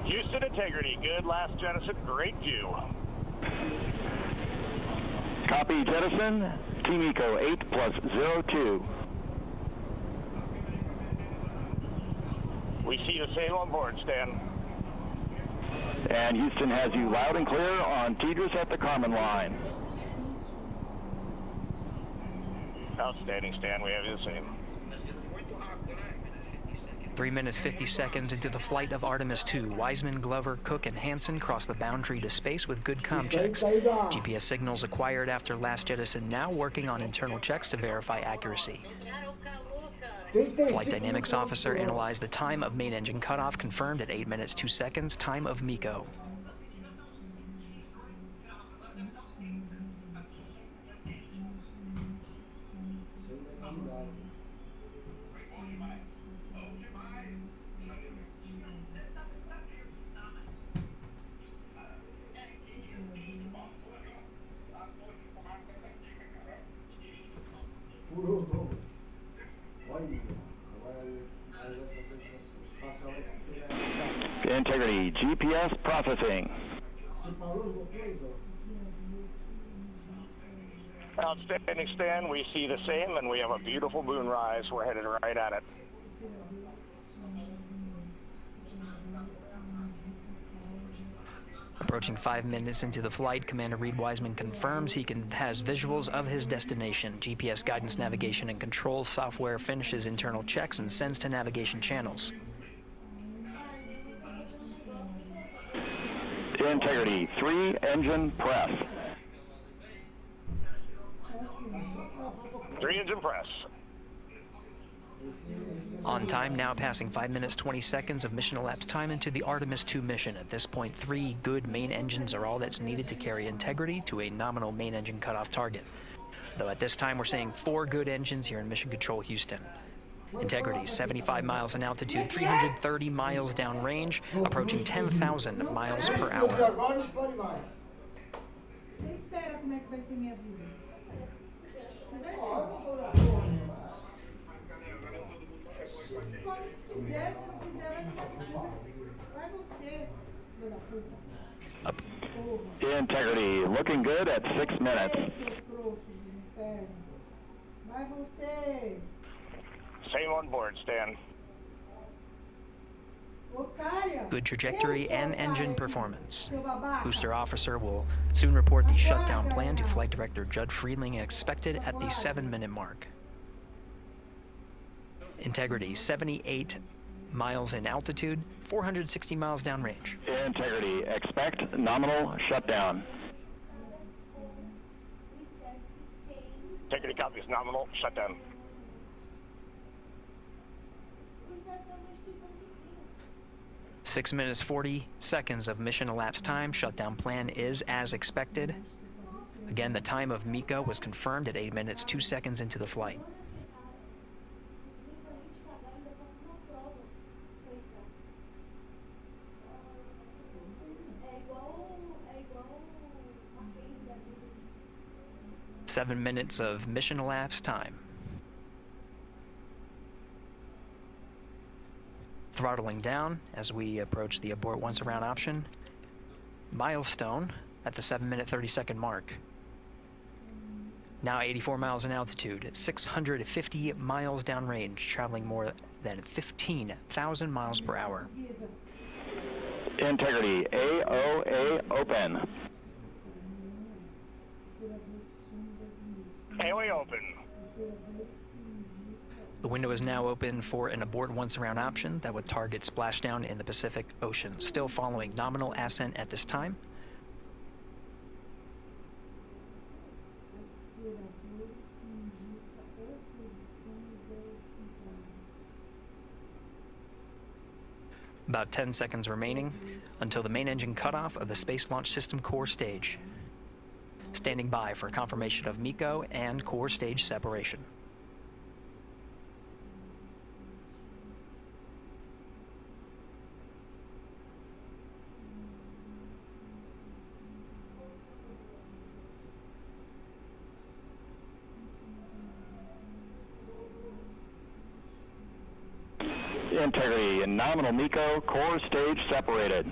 Houston Integrity, good last jettison, great view. Copy jettison, Team Eco 8+02. We see the same on board, Stan. And Houston has you loud and clear on Tidris at the Carmen line. Outstanding, Stan. We have you the same. 3 minutes 50 seconds into the flight of Artemis II, Wiseman, Glover, Cook, and Hansen crossed the boundary to space with good comm checks. GPS signals acquired after last jettison now working on internal checks to verify accuracy. Flight Dynamics Officer analyzed the time of main engine cutoff, confirmed at 8 minutes 2 seconds, time of MECO. Integrity, GPS processing. Outstanding, Stan. We see the same, and we have a beautiful moonrise. We're headed right at it. Approaching 5 minutes into the flight, Commander Reid Wiseman confirms he has visuals of his destination. GPS guidance, navigation, and control software finishes internal checks and sends to navigation channels. Integrity, 3 engine press. 3 engine press. On time, now passing 5 minutes 20 seconds of mission elapsed time into the Artemis II mission. At this point, 3 good main engines are all that's needed to carry Integrity to a nominal main engine cutoff target. Though at this time, we're seeing 4 good engines here in Mission Control Houston. Integrity, 75 miles in altitude, 330 miles downrange, approaching 10,000 miles per hour. Integrity, looking good at 6 minutes. Same on board, Stan. Good trajectory and engine performance. Booster officer will soon report the shutdown plan to Flight Director Judd Friedling, expected at the 7-minute mark. Integrity, 78 miles in altitude, 460 miles downrange. Integrity, expect nominal shutdown. Integrity copies nominal shutdown. 6 minutes 40 seconds of mission elapsed time. Shutdown plan is as expected. Again, the time of MECO was confirmed at 8 minutes 2 seconds into the flight. Seven minutes of mission elapsed time. Throttling down as we approach the abort once around option. Milestone at the 7-minute 30-second mark. Now 84 miles in altitude, 650 miles downrange, traveling more than 15,000 miles per hour. Integrity, AOA open. AOA open. The window is now open for an abort once around option that would target splashdown in the Pacific Ocean. Still following nominal ascent at this time. About 10 seconds remaining until the main engine cutoff of the Space Launch System core stage. Standing by for confirmation of MECO and core stage separation. Integrity and nominal MECO, core stage separated.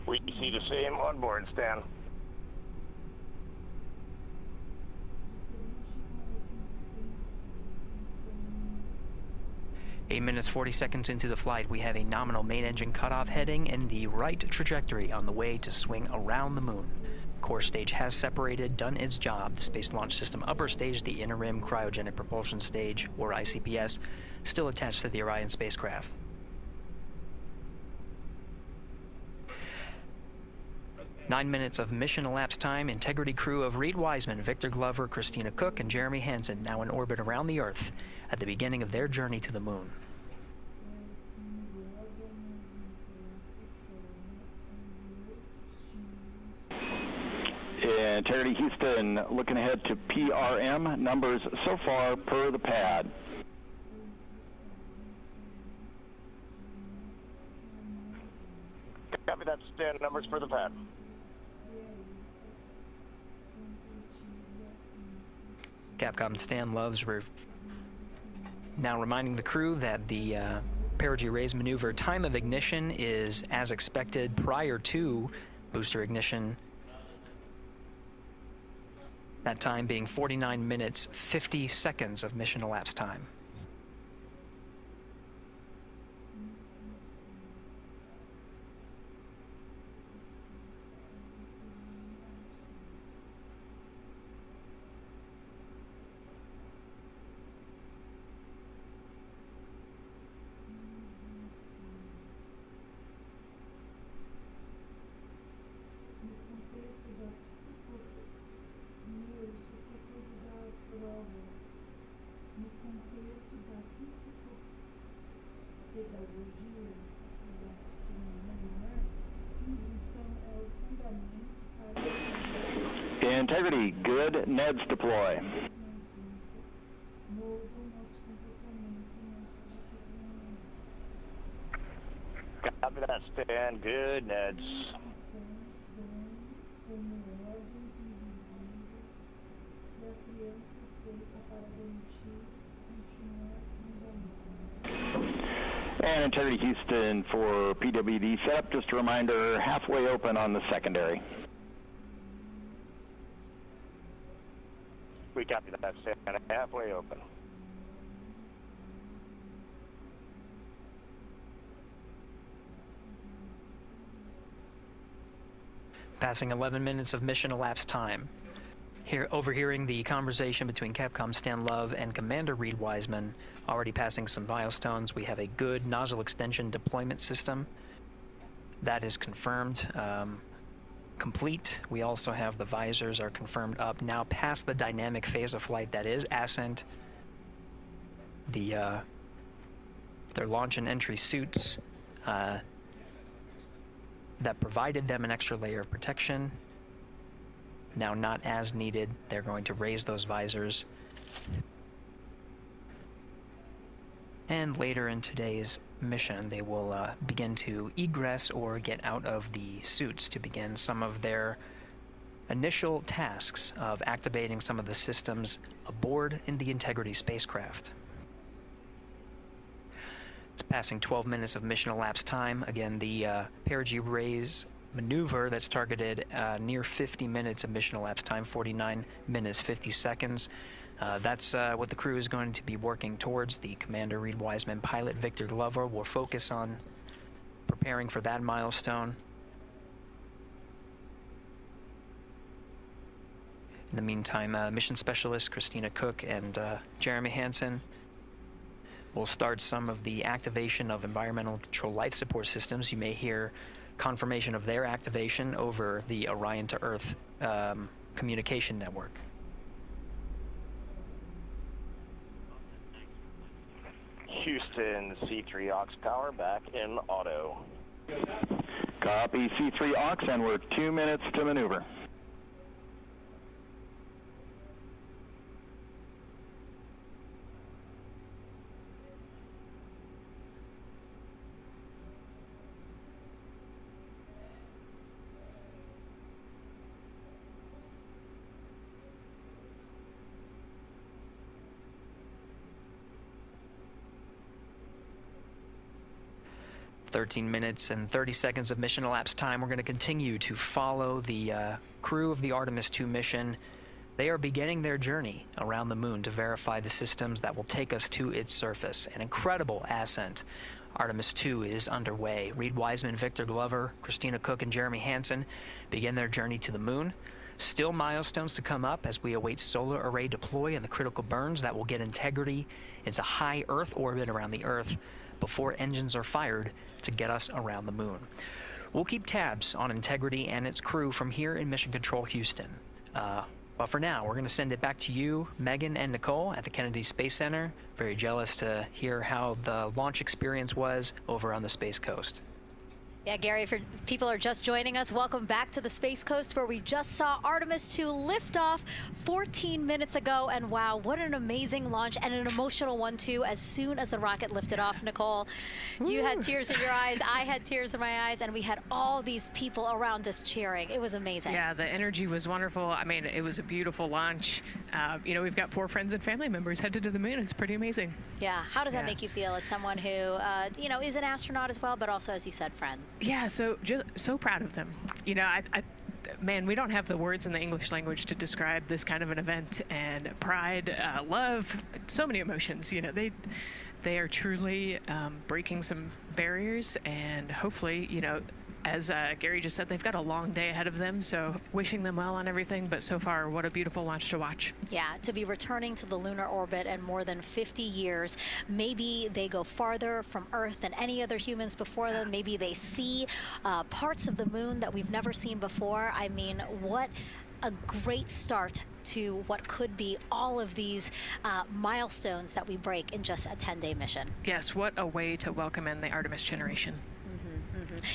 We see the same on board, Stan. 8 minutes 40 seconds into the flight, we have a nominal main engine cutoff heading in the right trajectory on the way to swing around the moon. Core stage has separated, done its job. The Space Launch System upper stage, the interim cryogenic propulsion stage, or ICPS, still attached to the Orion spacecraft. Nine minutes of mission elapsed time. Integrity crew of Reid Wiseman, Victor Glover, Christina Koch, and Jeremy Hansen now in orbit around the Earth at the beginning of their journey to the moon. Integrity Houston, looking ahead to PRM. Numbers so far per the pad. Copy that, Stan. Numbers for the pad. Capcom Stan Loves now reminding the crew that the perigee raise maneuver time of ignition is as expected prior to booster ignition. That time being 49 minutes 50 seconds of mission elapsed time. Integrity, good. Neds deploy. Copy that, Stan. Good, Neds. And Integrity Houston for PWD setup. Just a reminder, halfway open on the secondary. We copy that, Stan. Halfway open. Passing 11 minutes of mission elapsed time. Here, overhearing the conversation between Capcom Stan Love and Commander Reid Wiseman, already passing some milestones. We have a good nozzle extension deployment system. That is confirmed. Complete. We also have the visors are confirmed up, now past the dynamic phase of flight, that is ascent. Their launch and entry suits that provided them an extra layer of protection, now not as needed. They're going to raise those visors. And later in today's mission, they will begin to egress or get out of the suits to begin some of their initial tasks of activating some of the systems aboard in the Integrity spacecraft. It's passing 12 minutes of mission elapsed time. Again, the perigee raise maneuver that's targeted near 50 minutes of mission elapsed time, 49 minutes 50 seconds. That's what the crew is going to be working towards. The Commander Reid Wiseman, pilot Victor Glover will focus on preparing for that milestone. In the meantime, mission specialist Christina Koch and Jeremy Hansen will start some of the activation of environmental control life support systems. You may hear confirmation of their activation over the Orion to Earth communication network. Houston, C3 aux power back in auto. Copy C3 aux, and we're 2 minutes to maneuver. $13 minutes and 30 seconds of mission elapsed time. We're going to continue to follow the crew of the Artemis II mission They are beginning their journey around the moon to verify the systems that will take us to its surface. An incredible ascent. Artemis II is underway. Reid Wiseman, Victor Glover, Christina Koch, and Jeremy Hansen begin their journey to the moon. Still milestones to come up as we await solar array deploy and the critical burns that will get Integrity into high Earth orbit around the Earth before engines are fired to get us around the moon. We'll keep tabs on Integrity and its crew from here in Mission Control Houston. But for now, we're going to send it back to you, Megan and Nicole at the Kennedy Space Center. Very jealous to hear how the launch experience was over on the Space Coast. Yeah, Gary, if people are just joining us, welcome back to the Space Coast, where we just saw Artemis II lift off 14 minutes ago. And wow, what an amazing launch, and an emotional one too. As soon as the rocket lifted off, Nicole, you had tears in your eyes, I had tears in my eyes, and we had all these people around us cheering. It was amazing. Yeah, the energy was wonderful. I mean, it was a beautiful launch. You know, we've got 4 friends and family members headed to the moon. It's pretty amazing. Yeah, how does that make you feel as someone who, you know, is an astronaut as well, but also, as you said, friends? Yeah, so proud of them. You know, man, we don't have the words in the English language to describe this kind of an event, and pride, love, so many emotions. You know, they are truly breaking some barriers, and hopefully, you know, as Gary just said, they've got a long day ahead of them, so wishing them well on everything. But so far, what a beautiful launch to watch. Yeah, to be returning to the lunar orbit in more than 50 years. Maybe they go farther from Earth than any other humans before them. Maybe they see parts of the moon that we've never seen before. I mean, what a great start to what could be all of these milestones that we break in just a 10-day mission. Yes, what a way to welcome in the Artemis generation.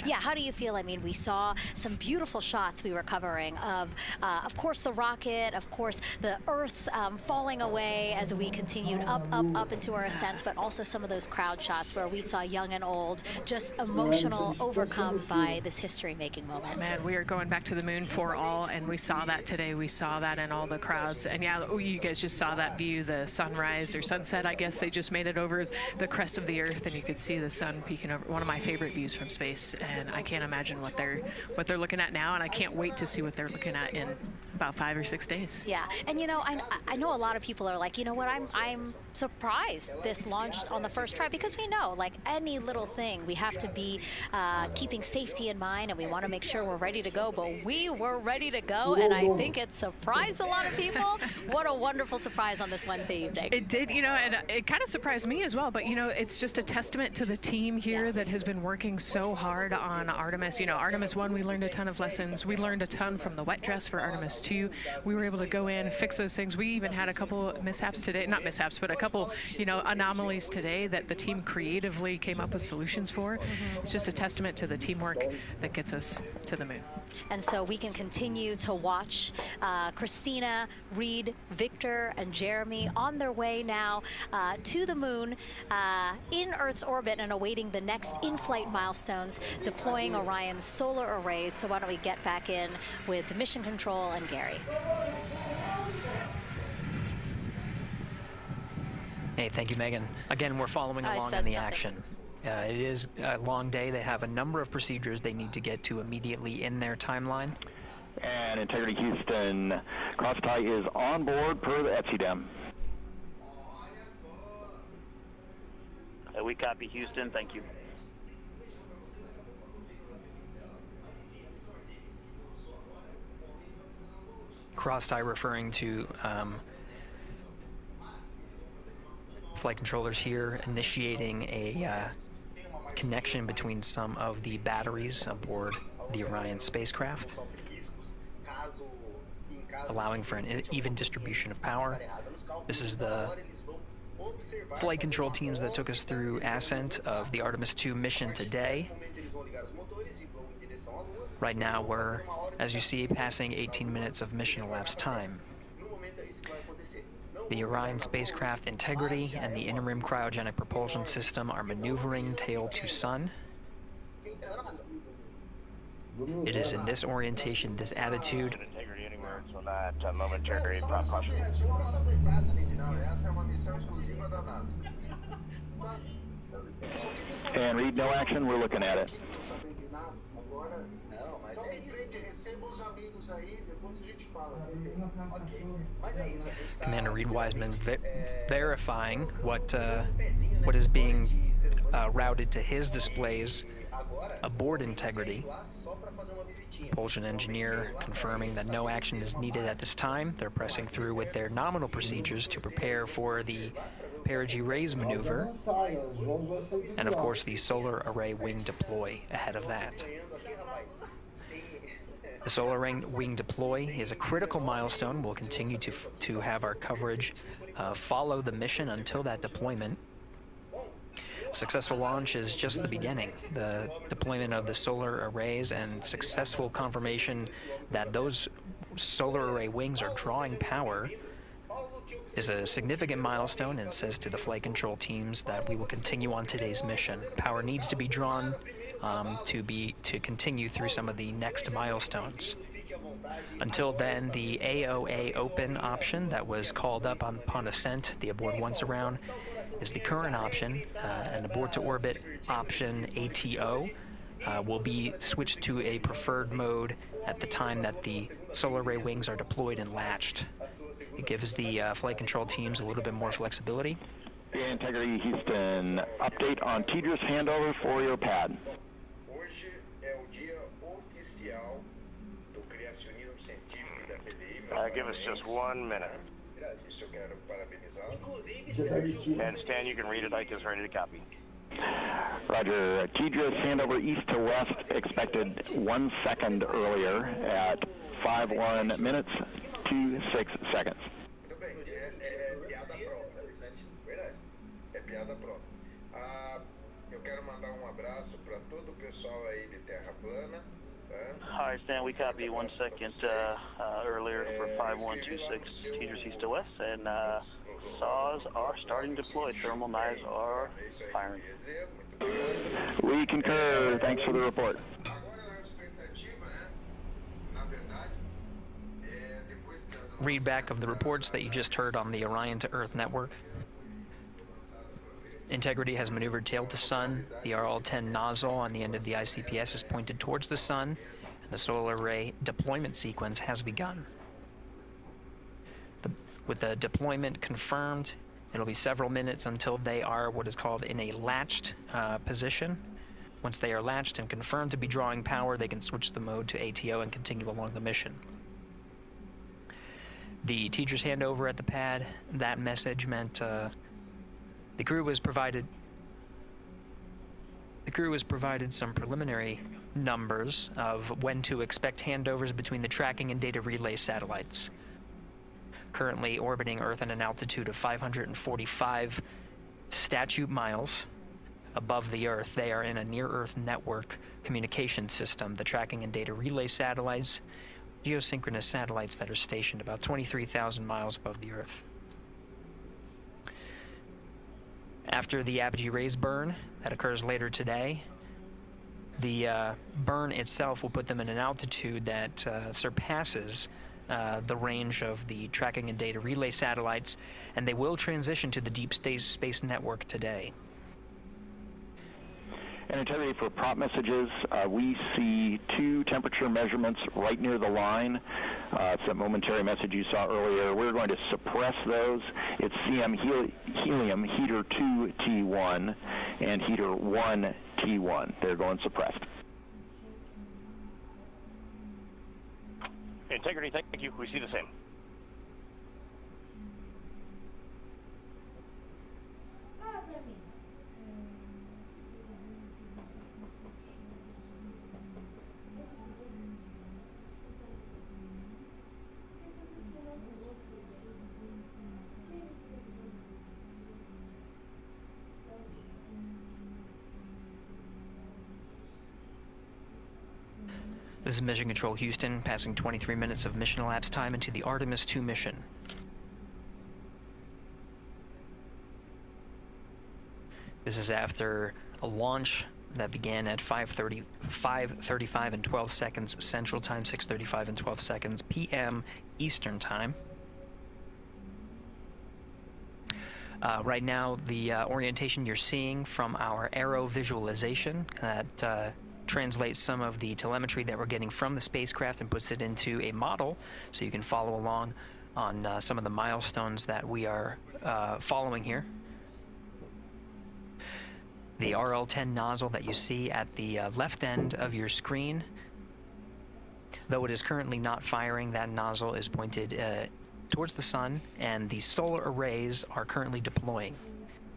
Yeah, how do you feel? I mean, we saw some beautiful shots we were covering of course, the rocket, of course, the Earth falling away as we continued up into our ascents, but also some of those crowd shots where we saw young and old, just emotional, overcome by this history-making moment. Man, we are going back to the moon for all, and we saw that today. We saw that in all the crowds. And yeah, you guys just saw that view, the sunrise or sunset, I guess. They just made it over the crest of the Earth, and you could see the sun peeking over. One of my favorite views from space. And I can't imagine what they're looking at now, and I can't wait to see what they're looking at in about 5 or 6 days. Yeah, and you know, I know a lot of people are like, you know what, I'm surprised this launched on the first try, because we know, like any little thing, we have to be keeping safety in mind, and we want to make sure we're ready to go. But we were ready to go, and I think it surprised a lot of people. What a wonderful surprise on this Wednesday evening. It did, you know, and it kind of surprised me as well. But you know, it's just a testament to the team here that has been working so hard on Artemis. You know, Artemis 1, we learned a ton of lessons. We learned a ton from the wet dress for Artemis 2. We were able to go in, fix those things. We even had a couple mishaps today, not mishaps, but a couple, you know, anomalies today that the team creatively came up with solutions for. It's just a testament to the teamwork that gets us to the moon. And so we can continue to watch Christina, Reid, Victor, and Jeremy on their way now to the moon in Earth's orbit, and awaiting the next in-flight milestones, deploying Orion's solar arrays. So why don't we get back in with Mission Control and Gary. Hey, thank you, Megan. Again, we're following along in the action. It is a long day. They have a number of procedures they need to get to immediately in their timeline. And Integrity Houston, cross-tie is on board per the ETSI-DEM. We copy Houston, thank you. Cross-tie referring to flight controllers here initiating a connection between some of the batteries aboard the Orion spacecraft, allowing for an even distribution of power. This is the flight control teams that took us through ascent of the Artemis II mission today. Right now we're, as you see, passing 18 minutes of mission elapsed time. The Orion spacecraft Integrity and the interim cryogenic propulsion system are maneuvering tail to sun. It is in this orientation, this attitude, Integrity anywhere until that momentary prop caution. And Reid, no action, we're looking at it. Commander Reid Wiseman verifying what is being routed to his displays aboard Integrity. Propulsion engineer confirming that no action is needed at this time. They're pressing through with their nominal procedures to prepare for the perigee raise maneuver, and of course the solar array wing deploy ahead of that. The solar wing deploy is a critical milestone. We'll continue to have our coverage follow the mission until that deployment. Successful launch is just the beginning. The deployment of the solar arrays and successful confirmation that those solar array wings are drawing power is a significant milestone, and says to the flight control teams that we will continue on today's mission. Power needs to be drawn to continue through some of the next milestones. Until then, the AOA open option that was called up upon ascent, the aboard once around, is the current option. An aboard to orbit option, ATO, will be switched to a preferred mode at the time that the solar array wings are deployed and latched. It gives the flight control teams a little bit more flexibility. Integrity Houston, update on Tidra's handover for your pad. Give us just 1 minute. And Stan, you can read it. Ike is ready to copy. Roger. Tidra's handover east to west expected 1 second earlier at 5:1 minutes 26 seconds. Hi, Stan, we copy 1 second earlier for 5126 Tidra's east to west, and saws are starting to deploy. Thermal knives are firing. We concur. Thanks for the report. Read back of the reports that you just heard on the Orion to Earth network. Integrity has maneuvered tail to sun. The RL-10 nozzle on the end of the ICPS is pointed towards the sun, and the solar array deployment sequence has begun. With the deployment confirmed, it'll be several minutes until they are what is called in a latched position. Once they are latched and confirmed to be drawing power, they can switch the mode to ATO and continue along the mission. The teacher's handover at the pad, that message meant the crew was provided some preliminary numbers of when to expect handovers between the tracking and data relay satellites. Currently orbiting Earth at an altitude of 545 statute miles above the Earth, they are in a near-Earth network communication system. The tracking and data relay satellites, geosynchronous satellites that are stationed about 23,000 miles above the Earth. After the apogee raise burn that occurs later today, the burn itself will put them in an altitude that surpasses the range of the tracking and data relay satellites, and they will transition to the deep space network today. And Integrity, for prop messages, we see 2 temperature measurements right near the line. It's that momentary message you saw earlier. We're going to suppress those. It's CM helium heater 2 T1 and heater 1 T1. They're going suppressed. Integrity, thank you. We see the same. This is Mission Control Houston, passing 23 minutes of mission elapsed time into the Artemis II mission. This is after a launch that began at 5:35 and 12 seconds Central Time, 6:35 and 12 seconds PM Eastern Time. Right now, the orientation you're seeing from our aero visualization that translates some of the telemetry that we're getting from the spacecraft and puts it into a model so you can follow along on some of the milestones that we are following here. The RL-10 nozzle that you see at the left end of your screen, though it is currently not firing, that nozzle is pointed towards the sun, and the solar arrays are currently deploying.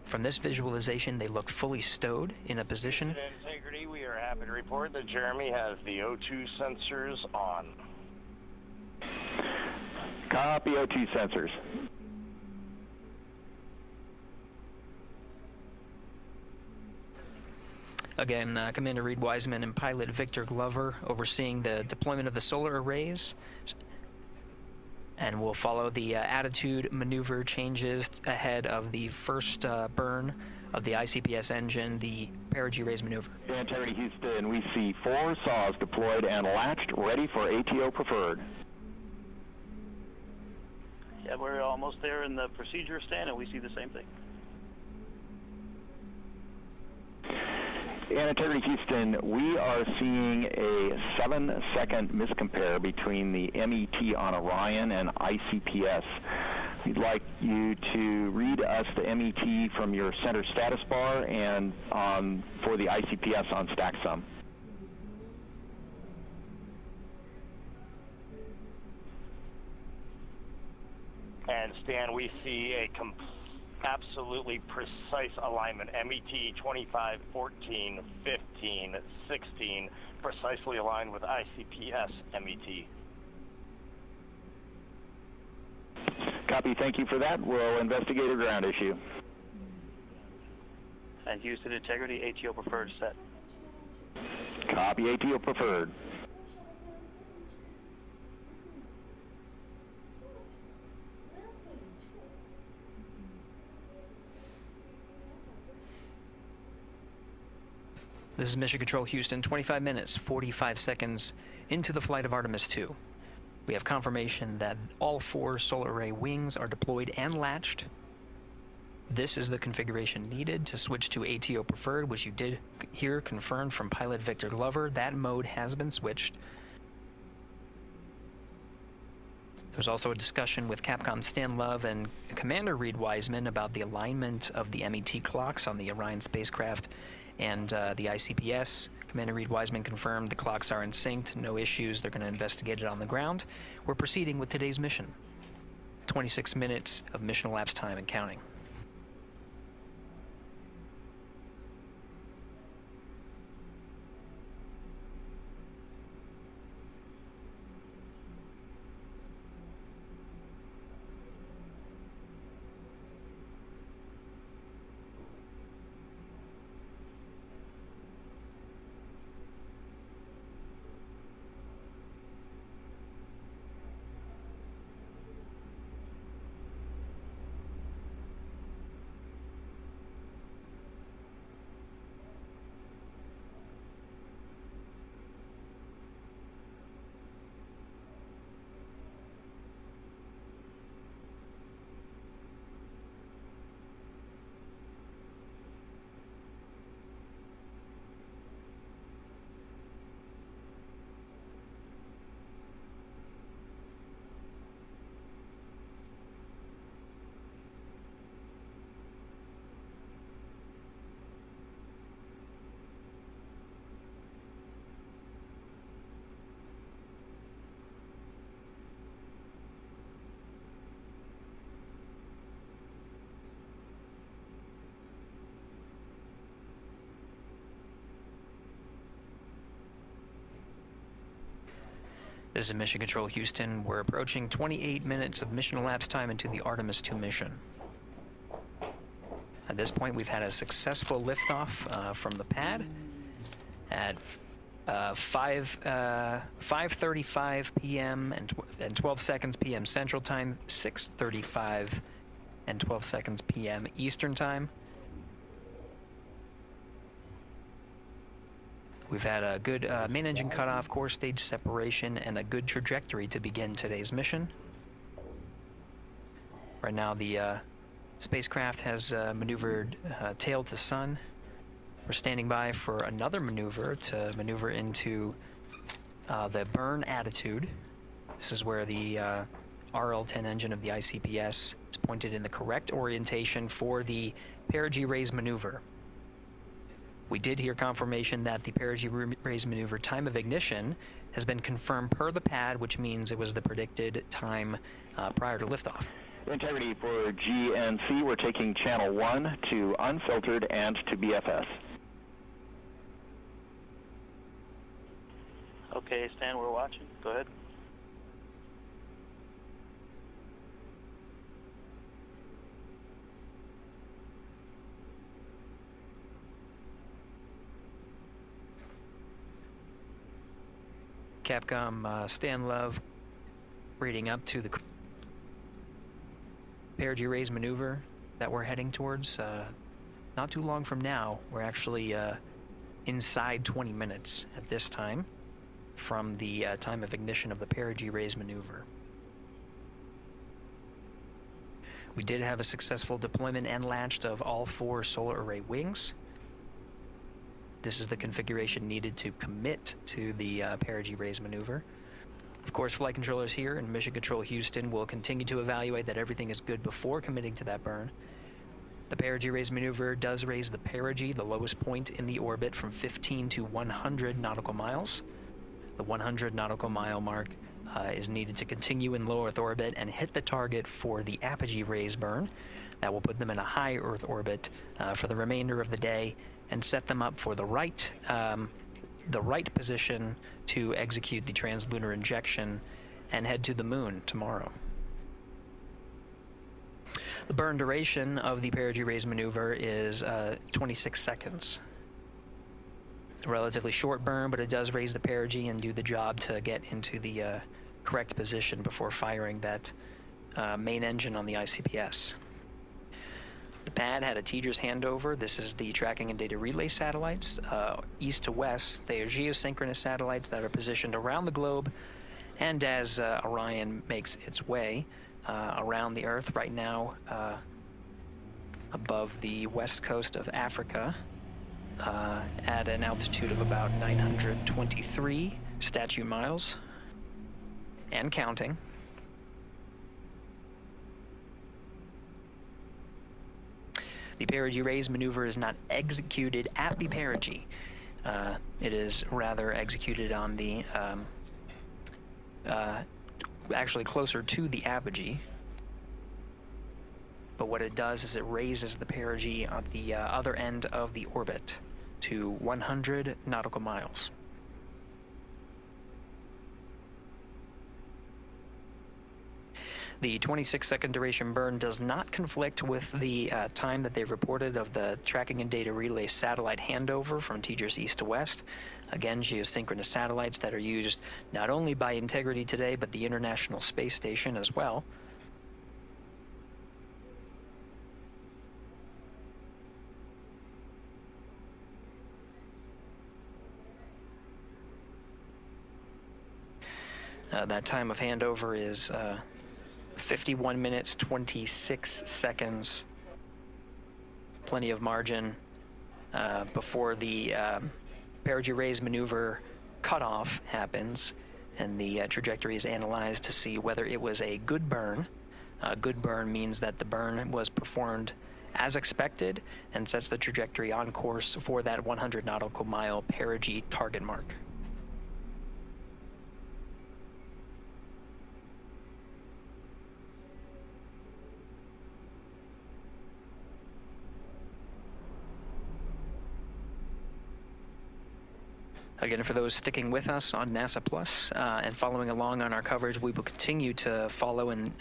From this visualization, they look fully stowed in a position. Integrity, we are happy to report that Jeremy has the O2 sensors on. Copy O2 sensors. Again, Commander Reid Wiseman and pilot Victor Glover overseeing the deployment of the solar arrays. And we'll follow the attitude maneuver changes ahead of the first burn of the ICPS engine, the perigee raise maneuver. Integrity Houston, we see 4 saws deployed and latched, ready for ATO preferred. Yeah, we're almost there in the procedure stand, and we see the same thing. And Integrity Houston, we are seeing a 7-second miscompare between the MET on Orion and ICPS. We'd like you to read us the MET from your center status bar and for the ICPS on StackSum. And Stan, we see a absolutely precise alignment. MET 25, 14, 15, 16, precisely aligned with ICPS MET. Copy, thank you for that. We'll investigate a ground issue. And Houston Integrity, ATO preferred set. Copy, ATO preferred. This is Mission Control Houston, 25 minutes, 45 seconds into the flight of Artemis II. We have confirmation that all 4 solar array wings are deployed and latched. This is the configuration needed to switch to ATO preferred, which you did hear confirmed from pilot Victor Glover. That mode has been switched. There's also a discussion with Capcom Stan Love and Commander Reid Wiseman about the alignment of the MET clocks on the Orion spacecraft and the ICPS. Commander Reid Wiseman confirmed the clocks are in sync, no issues, they're going to investigate it on the ground. We're proceeding with today's mission. 26 minutes of mission elapsed time and counting. This is Mission Control Houston. We're approaching 28 minutes of mission elapsed time into the Artemis II mission. At this point, we've had a successful liftoff from the pad at 5:35 p.m. and 12 seconds p.m. Central Time, 6:35 and 12 seconds p.m. Eastern Time. We've had a good main engine cutoff, core stage separation, and a good trajectory to begin today's mission. Right now, the spacecraft has maneuvered tail to sun, We're standing by for another maneuver to maneuver into the burn attitude. This is where the RL-10 engine of the ICPS is pointed in the correct orientation for the perigee raise maneuver. We did hear confirmation that the perigee raise maneuver time of ignition has been confirmed per the pad, which means it was the predicted time prior to liftoff. Integrity for GNC, we're taking channel 1 to unfiltered and to BFS. Okay, Stan, we're watching. Go ahead. Capcom Stan Love reading up to the perigee raise maneuver that we're heading towards. Not too long from now, we're actually inside 20 minutes at this time from the time of ignition of the perigee raise maneuver. We did have a successful deployment and launched of all 4 solar array wings. This is the configuration needed to commit to the perigee raise maneuver. Of course, flight controllers here in Mission Control Houston will continue to evaluate that everything is good before committing to that burn. The perigee raise maneuver does raise the perigee, the lowest point in the orbit, from 15 to 100 nautical miles. The 100 nautical mile mark is needed to continue in low Earth orbit and hit the target for the apogee raise burn. That will put them in a high Earth orbit for the remainder of the day and set them up for the right position to execute the translunar injection and head to the moon tomorrow. The burn duration of the perigee raise maneuver is 26 seconds. A relatively short burn, but it does raise the perigee and do the job to get into the correct position before firing that main engine on the ICPS. The pad had a TDRS handover. This is the tracking and data relay satellites. East to west, they are geosynchronous satellites that are positioned around the globe. And as Orion makes its way around the Earth right now, above the west coast of Africa, at an altitude of about 923 statute miles, and counting. The perigee raise maneuver is not executed at the perigee. It is rather executed on the, actually closer to the apogee. But what it does is it raises the perigee on the other end of the orbit to 100 nautical miles. The 26-second duration burn does not conflict with the time that they've reported of the tracking and data relay satellite handover from TDRS east to west. Again, geosynchronous satellites that are used not only by Integrity today, but the International Space Station as well. That time of handover is 51 minutes, 26 seconds. Plenty of margin before the perigee raise maneuver cutoff happens, and the trajectory is analyzed to see whether it was a good burn. A good burn means that the burn was performed as expected and sets the trajectory on course for that 100 nautical mile perigee target mark. Again, for those sticking with us on NASA Plus and following along on our coverage, we will continue to follow and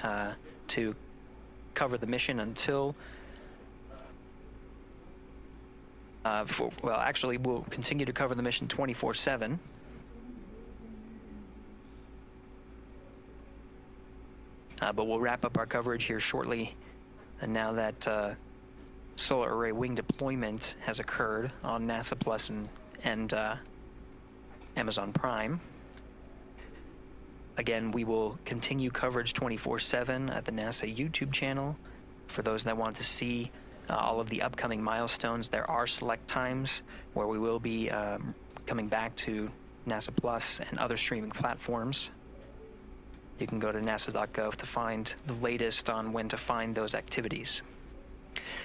to cover the mission until, well, actually, we'll continue to cover the mission 24/7. But we'll wrap up our coverage here shortly, and now that solar array wing deployment has occurred on NASA Plus and Amazon Prime. Again, we will continue coverage 24/7 at the NASA YouTube channel for those that want to see all of the upcoming milestones. There are select times where we will be coming back to NASA Plus and other streaming platforms. You can go to nasa.gov to find the latest on when to find those activities.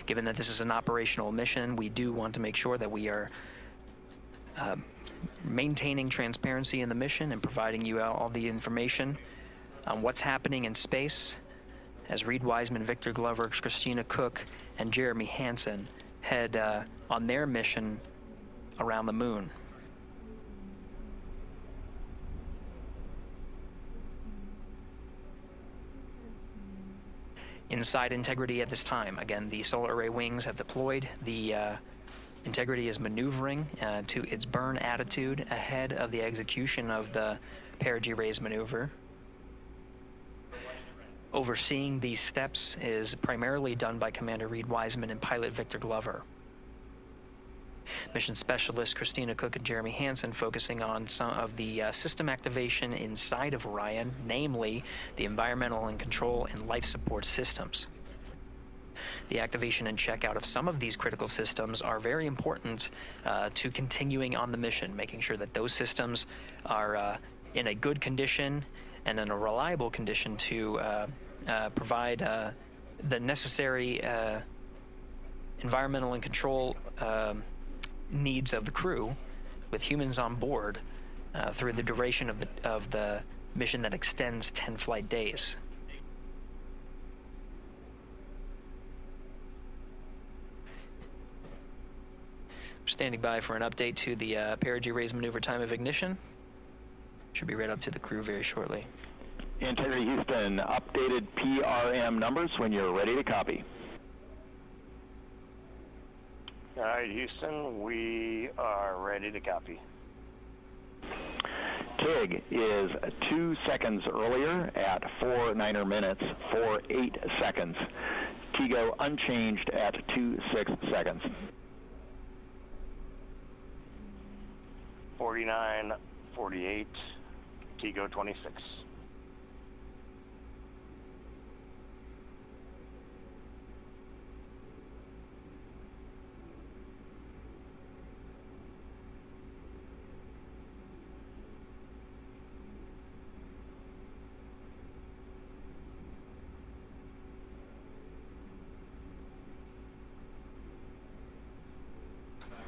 Given that this is an operational mission, we do want to make sure that we are maintaining transparency in the mission and providing you all the information on what's happening in space as Reid Wiseman, Victor Glover, Christina Koch, and Jeremy Hansen head on their mission around the moon. Inside Integrity at this time, again, the solar array wings have deployed. The Integrity is maneuvering to its burn attitude ahead of the execution of the perigee raise maneuver. Overseeing these steps is primarily done by Commander Reid Wiseman and pilot Victor Glover. Mission specialist Christina Koch and Jeremy Hansen focusing on some of the system activation inside of Orion, namely the environmental and control and life support systems. The activation and checkout of some of these critical systems are very important to continuing on the mission, making sure that those systems are in a good condition and in a reliable condition to provide the necessary environmental and control needs of the crew, with humans on board through the duration of the mission that extends 10 flight days. Standing by for an update to the perigee raise maneuver time of ignition. Should be read up to the crew very shortly. Integrity Houston, updated PRM numbers when you're ready to copy. All right, Houston, we are ready to copy. TIG is 2 seconds earlier at 4 minutes, 48 seconds. TIGO unchanged at 26 seconds. 49, 48, TIGO 26.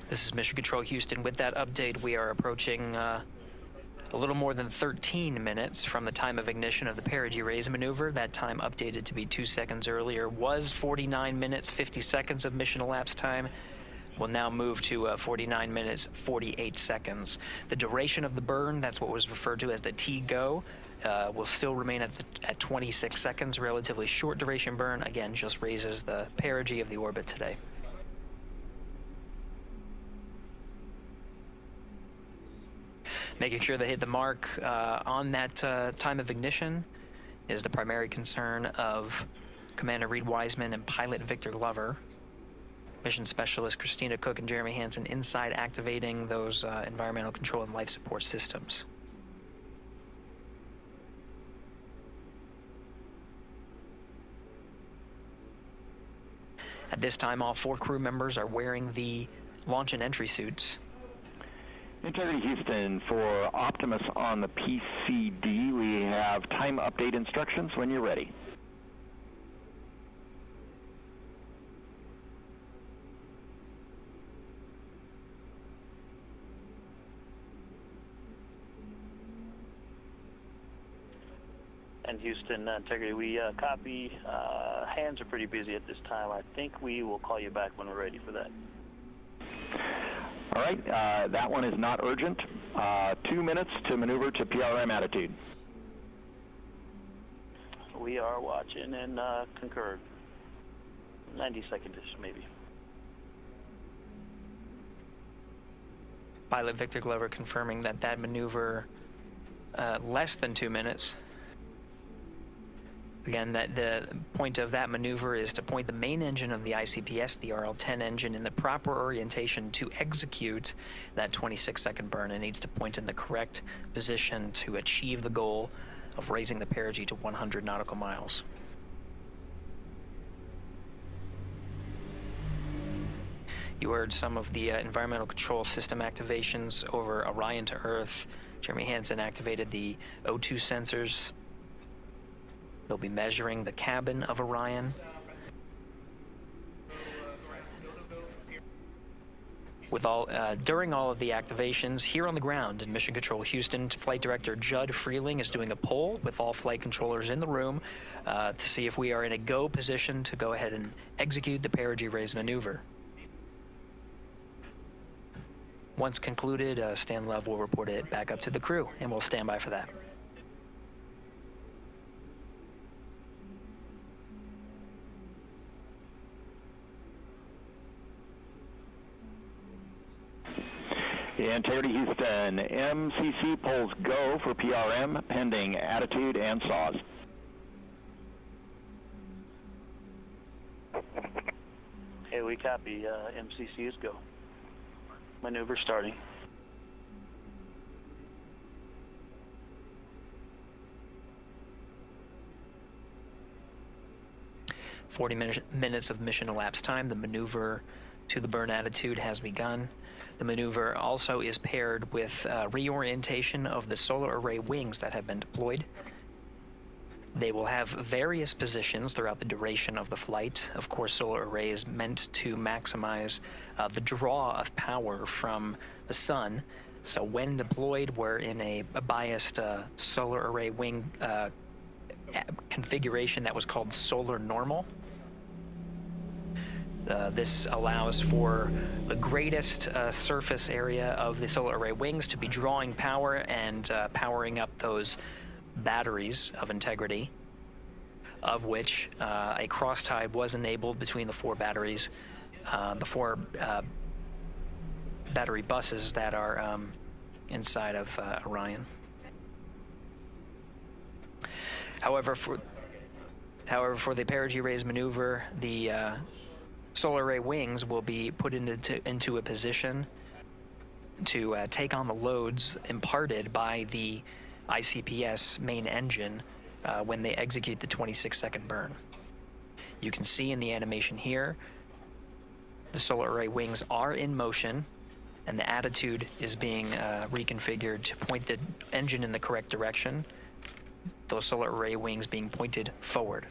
This is Mission Control Houston. With that update, we are approaching a little more than 13 minutes from the time of ignition of the perigee raise maneuver. That time updated to be 2 seconds earlier was 49 minutes, 50 seconds of mission elapsed time. We'll now move to 49 minutes, 48 seconds. The duration of the burn, that's what was referred to as the TGO, will still remain at 26 seconds, relatively short duration burn. Again, just raises the perigee of the orbit today. Making sure they hit the mark on that time of ignition is the primary concern of Commander Reid Wiseman and pilot Victor Glover. Mission specialist Christina Koch and Jeremy Hansen inside activating those environmental control and life support systems. At this time, all 4 crew members are wearing the launch and entry suits. Integrity Houston, for Optimus on the PCD, we have time update instructions when you're ready. And Houston, Integrity, we copy. Hands are pretty busy at this time. I think we will call you back when we're ready for that. All right, that one is not urgent. 2 minutes to maneuver to PRM attitude. We are watching and concur. 90 seconds-ish, maybe. Pilot Victor Glover confirming that maneuver less than 2 minutes. Again, that the point of that maneuver is to point the main engine of the ICPS, the RL-10 engine, in the proper orientation to execute that 26-second burn. It needs to point in the correct position to achieve the goal of raising the perigee to 100 nautical miles. You heard some of the environmental control system activations over Orion to Earth. Jeremy Hansen activated the O2 sensors. They'll be measuring the cabin of Orion. During all of the activations, here on the ground in Mission Control Houston, Flight Director Judd Freeling is doing a poll with all flight controllers in the room to see if we are in a go position to go ahead and execute the perigee raise maneuver. Once concluded, Stan Love will report it back up to the crew, and we'll stand by for that. Integrity Houston, MCC polls go for PRM pending attitude and saws. Hey, we copy. MCC is go. Maneuver starting. Minutes of mission elapsed time. The maneuver to the burn attitude has begun. The maneuver also is paired with reorientation of the solar array wings that have been deployed. They will have various positions throughout the duration of the flight. Of course, solar arrays meant to maximize the draw of power from the sun. So when deployed, we're in a biased solar array wing configuration that was called solar normal. This allows for the greatest surface area of the solar array wings to be drawing power and powering up those batteries of integrity, of which a cross-tie was enabled between the four batteries, the four battery buses that are inside of Orion. However, for the perigee raise maneuver, the solar array wings will be put into a position to take on the loads imparted by the ICPS main engine when they execute the 26-second burn. You can see in the animation here, the solar array wings are in motion, and the attitude is being reconfigured to point the engine in the correct direction, those solar array wings being pointed forward.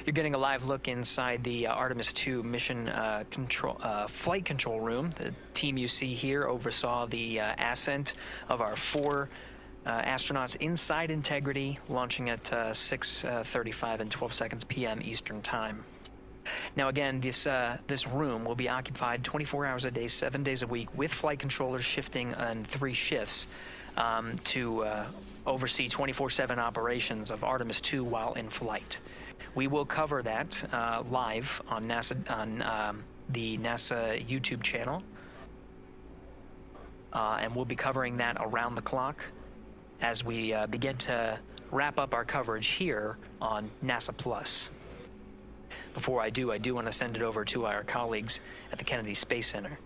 You're getting a live look inside the Artemis II mission flight control room. The team you see here oversaw the ascent of our four astronauts inside Integrity, launching at 6:35 and 12 seconds p.m. Eastern Time. Now again, this room will be occupied 24 hours a day, 7 days a week, with flight controllers shifting on 3 shifts to oversee 24/7 operations of Artemis II while in flight. We will cover that live on the NASA YouTube channel, and we'll be covering that around the clock as we begin to wrap up our coverage here on NASA Plus. Before I do want to send it over to our colleagues at the Kennedy Space Center.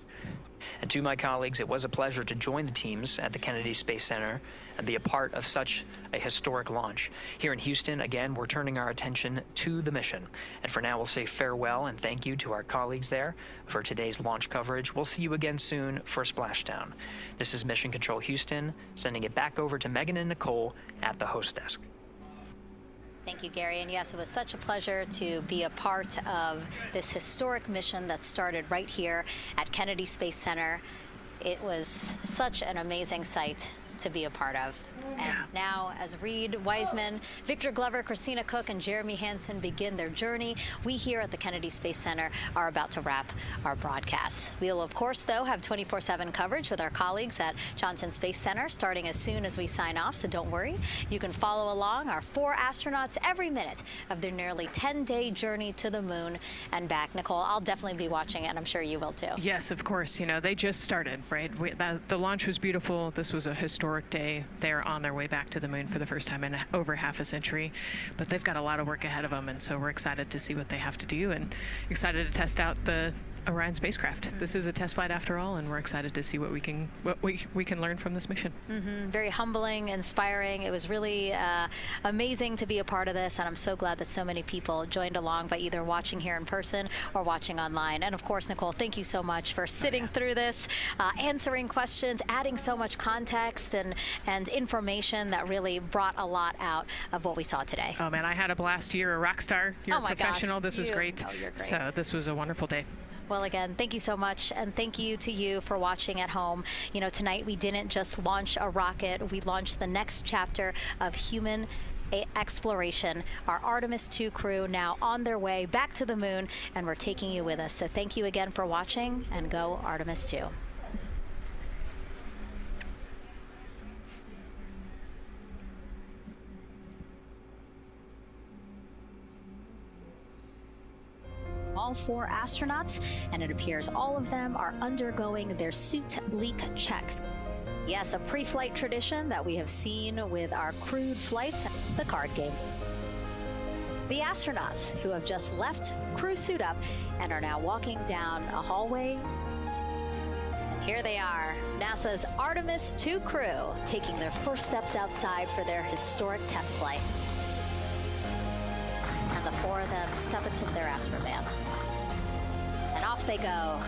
And to my colleagues, it was a pleasure to join the teams at the Kennedy Space Center and be a part of such a historic launch. Here in Houston, again, we're turning our attention to the mission. And for now, we'll say farewell and thank you to our colleagues there for today's launch coverage. We'll see you again soon for Splashdown. This is Mission Control Houston, sending it back over to Megan and Nicole at the host desk. Thank you, Gary. And yes, it was such a pleasure to be a part of this historic mission that started right here at Kennedy Space Center. It was such an amazing sight to be a part of. And now, as Reid Wiseman, Victor Glover, Christina Koch, and Jeremy Hansen begin their journey, we here at the Kennedy Space Center are about to wrap our broadcast. We'll, of course, though, have 24/7 coverage with our colleagues at Johnson Space Center starting as soon as we sign off, so don't worry. You can follow along our 4 astronauts every minute of their nearly 10-day journey to the moon and back. Nicole, I'll definitely be watching it, and I'm sure you will too. Yes, of course. You know, they just started, right? The launch was beautiful. This was a historic day. They're on their way back to the moon for the first time in over half a century, but they've got a lot of work ahead of them, and so we're excited to see what they have to do and excited to test out the Orion spacecraft. This is a test flight after all, and we're excited to see what we can learn from this mission. Very humbling, inspiring. It was really amazing to be a part of this, and I'm so glad that so many people joined along by either watching here in person or watching online. And of course, Nicole, thank you so much for sitting through this, answering questions, adding so much context and information that really brought a lot out of what we saw today. Oh man, I had a blast. You're a rock star. You're a professional. Gosh, this was great. Oh, you're great. So this was a wonderful day. Well, again, thank you so much, and thank you to you for watching at home. You know, tonight we didn't just launch a rocket, we launched the next chapter of human exploration. Our Artemis II crew now on their way back to the moon, and we're taking you with us. So thank you again for watching, and go Artemis II. All 4 astronauts, and it appears all of them are undergoing their suit leak checks. Yes, a pre-flight tradition that we have seen with our crewed flights, the card game. The astronauts who have just left crew suit up and are now walking down a hallway. And here they are, NASA's Artemis II crew, taking their first steps outside for their historic test flight. And the 4 of them step into their astrovan. And off they go.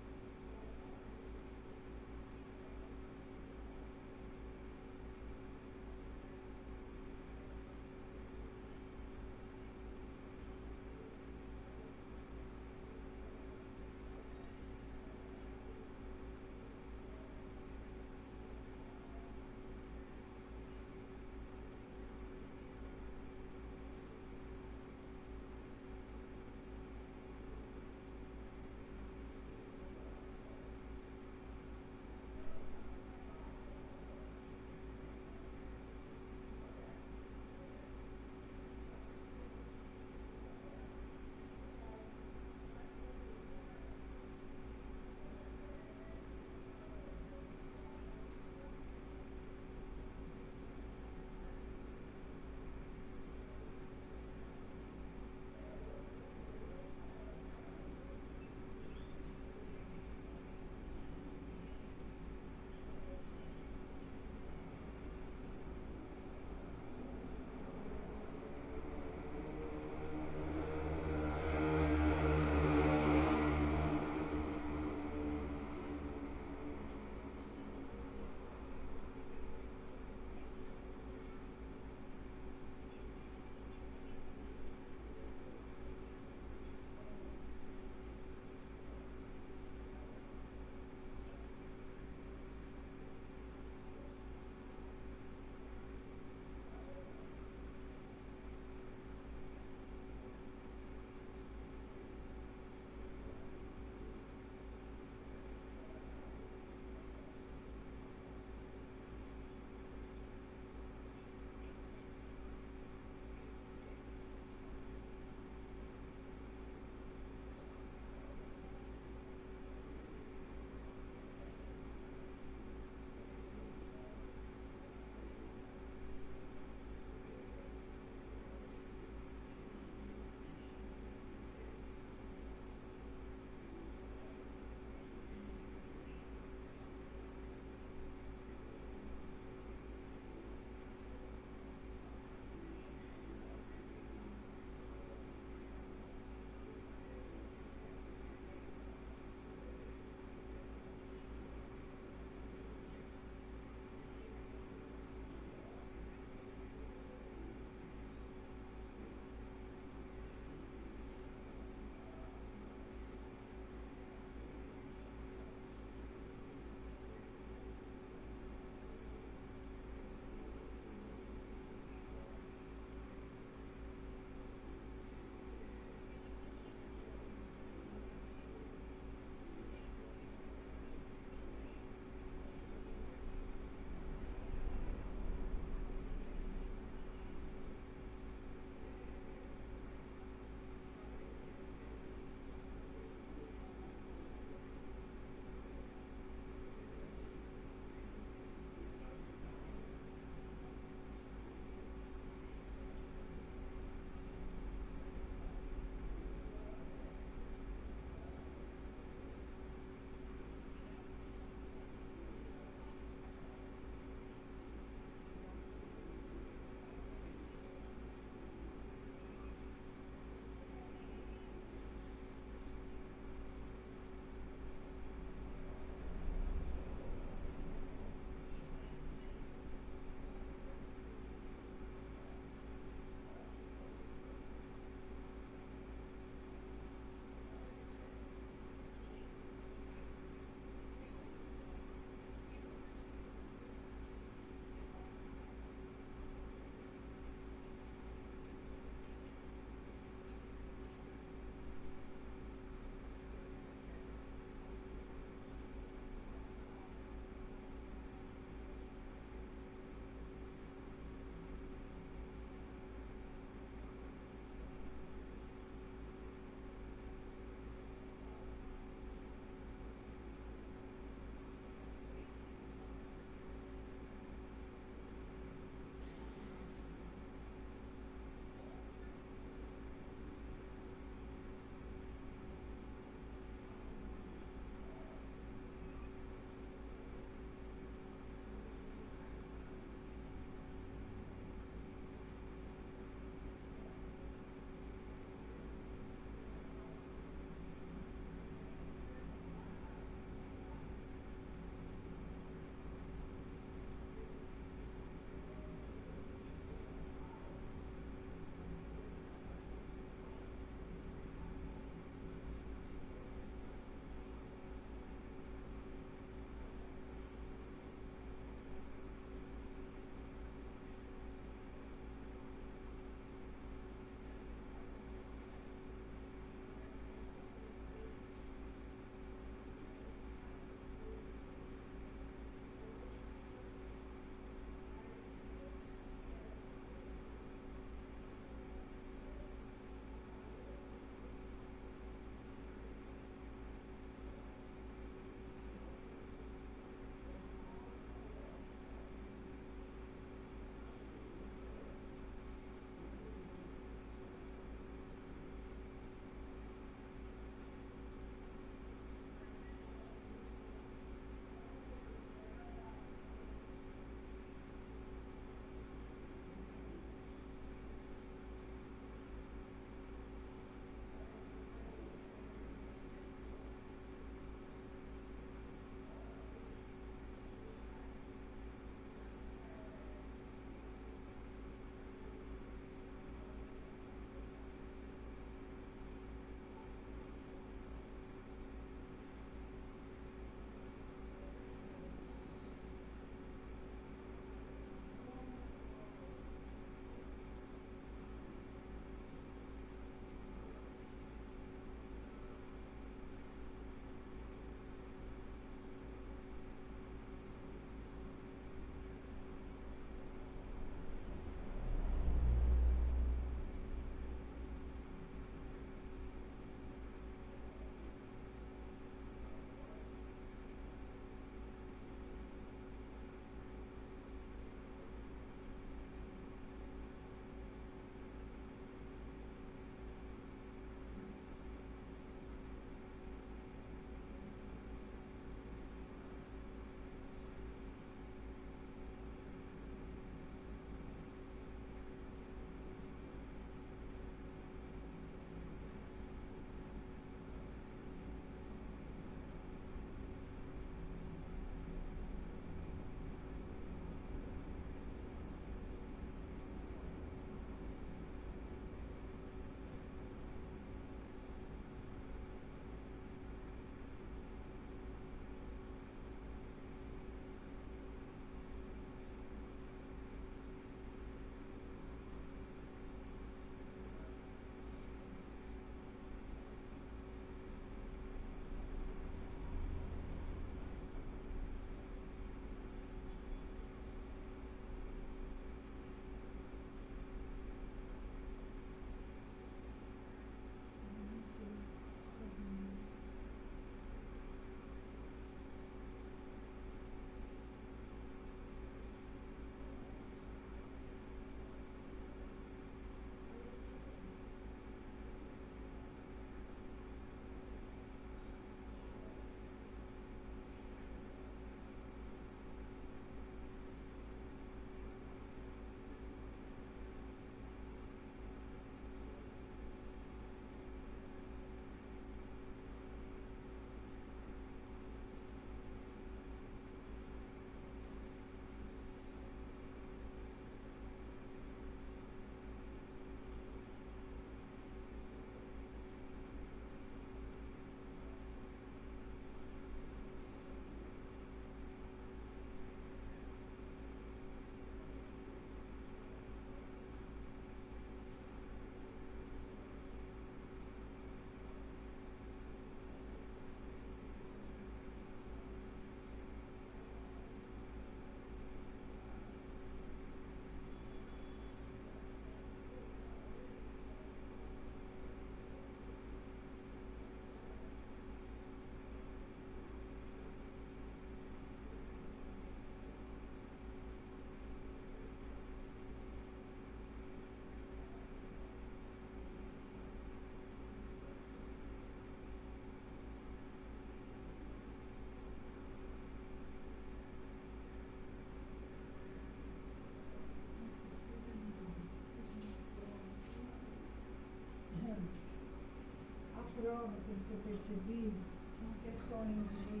que eu percebi são questões de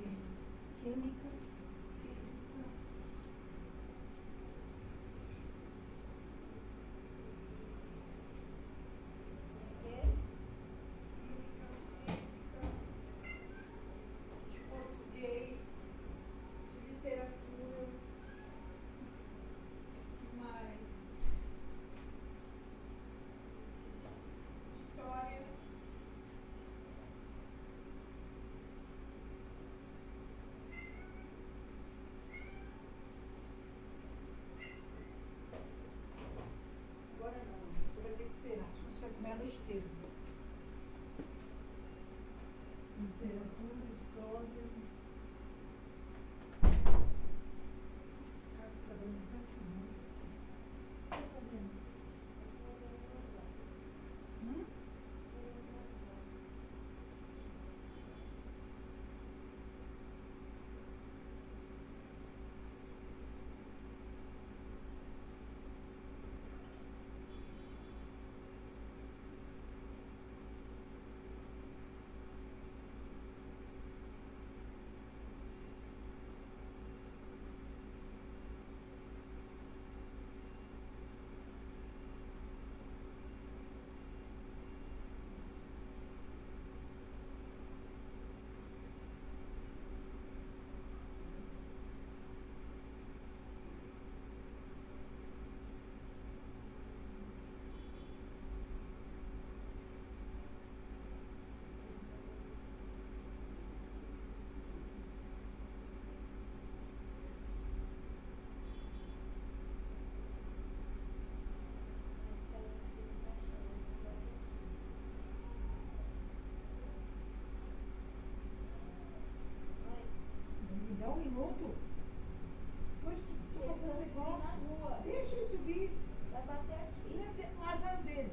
química, física, de português, de literatura, que mais? História. Agora não, você vai ter que esperar, senão você vai comer a noite inteira. Literatura, história. Cara, tá dando impressão, né? O que você está fazendo? Me dá um minuto. Estou fazendo negócio. Deixa ele subir. Vai bater aqui. Ele é o azar dele.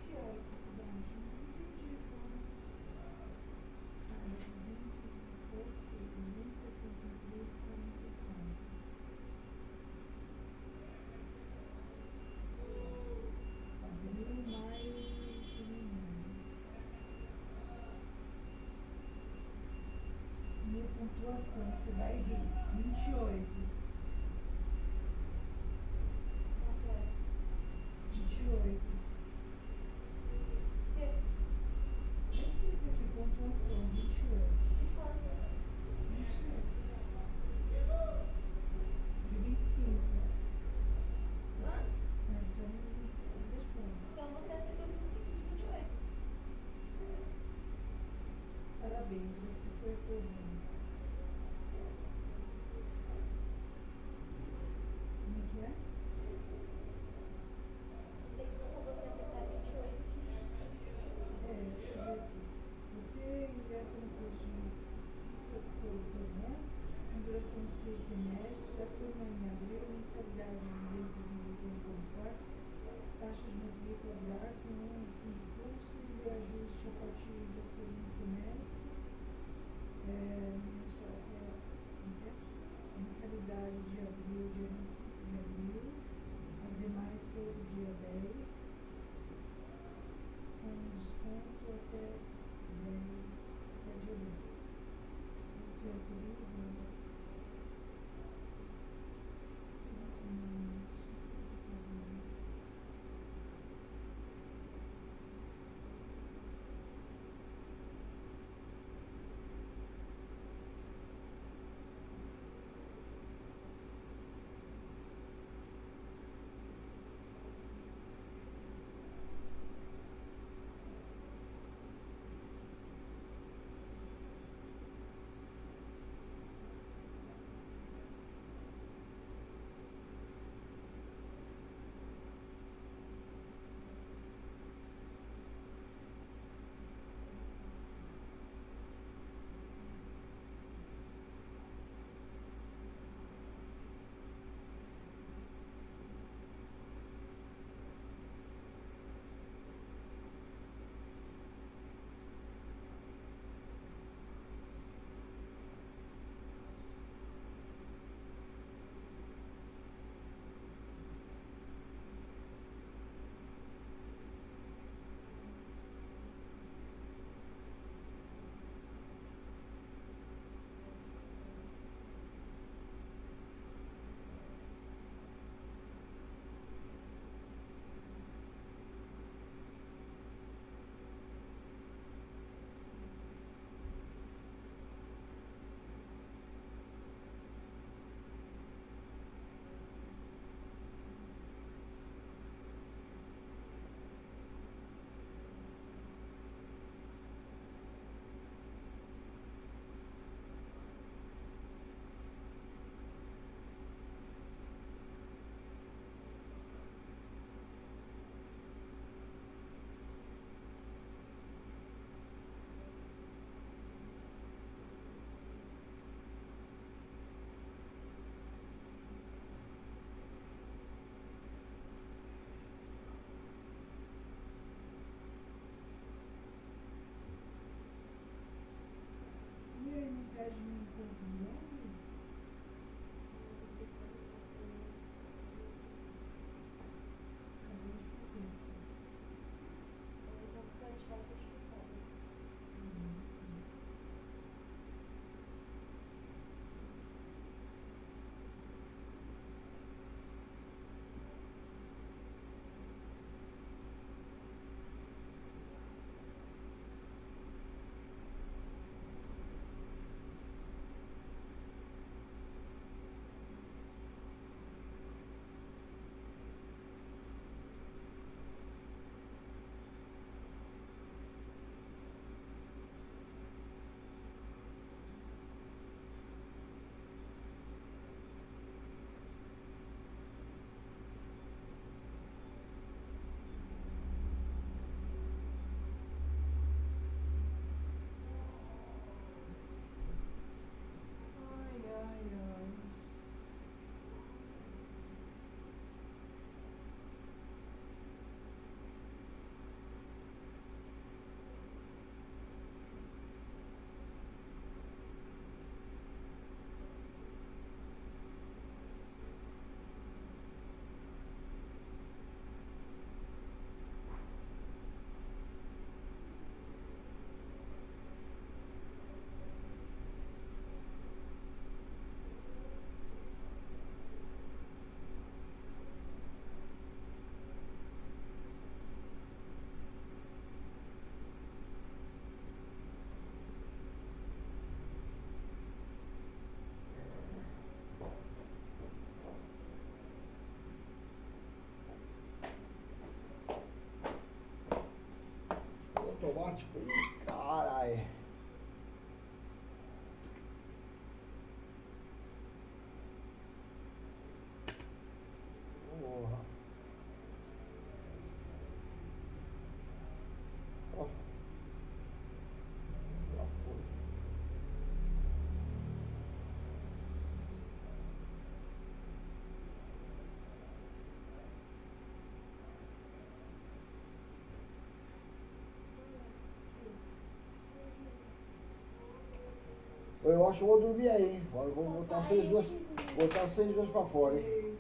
Que hora a faculdade? Não entendi. 263, 44. Abril, maio, minha pontuação, você vai rir. 28. 28. Está escrito aqui, pontuação, 28. De quantas? Não sei. De 25. Então, deixa eu ver. Então você acertou 25 de 28. Parabéns, você foi aprovado. Como é que é? Tem como você acertar 28 que deixa eu ver aqui. Você ingressa no curso de né? Com duração de 6 semestres, da turma em abril, mensalidade de 261,4, taxa de matrícula grátis, no fim do curso, reajuste a partir do segundo semestre. automático. Ih, caralho. Porra. Ó. Já foi. Eu acho que eu vou dormir aí, hein? Eu vou botar vocês duas pra fora, hein?